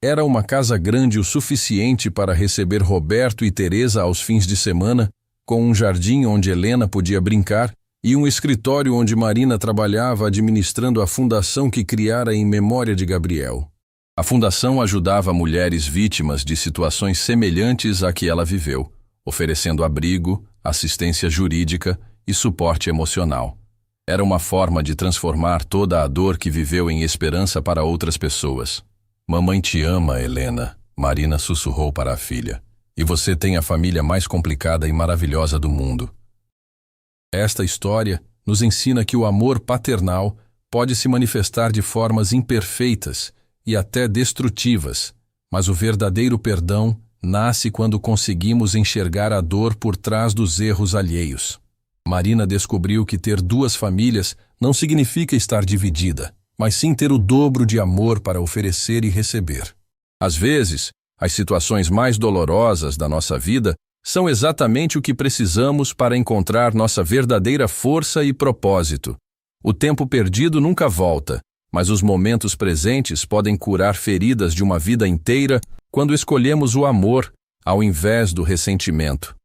Era uma casa grande o suficiente para receber Roberto e Teresa aos fins de semana, com um jardim onde Helena podia brincar e um escritório onde Marina trabalhava administrando a fundação que criara em memória de Gabriel. A fundação ajudava mulheres vítimas de situações semelhantes à que ela viveu, oferecendo abrigo, assistência jurídica e suporte emocional. Era uma forma de transformar toda a dor que viveu em esperança para outras pessoas. Mamãe te ama, Helena, Marina sussurrou para a filha. E você tem a família mais complicada e maravilhosa do mundo. Esta história nos ensina que o amor paternal pode se manifestar de formas imperfeitas e até destrutivas, mas o verdadeiro perdão nasce quando conseguimos enxergar a dor por trás dos erros alheios. Marina descobriu que ter duas famílias não significa estar dividida, mas sim ter o dobro de amor para oferecer e receber. Às vezes, as situações mais dolorosas da nossa vida são exatamente o que precisamos para encontrar nossa verdadeira força e propósito. O tempo perdido nunca volta, mas os momentos presentes podem curar feridas de uma vida inteira quando escolhemos o amor ao invés do ressentimento.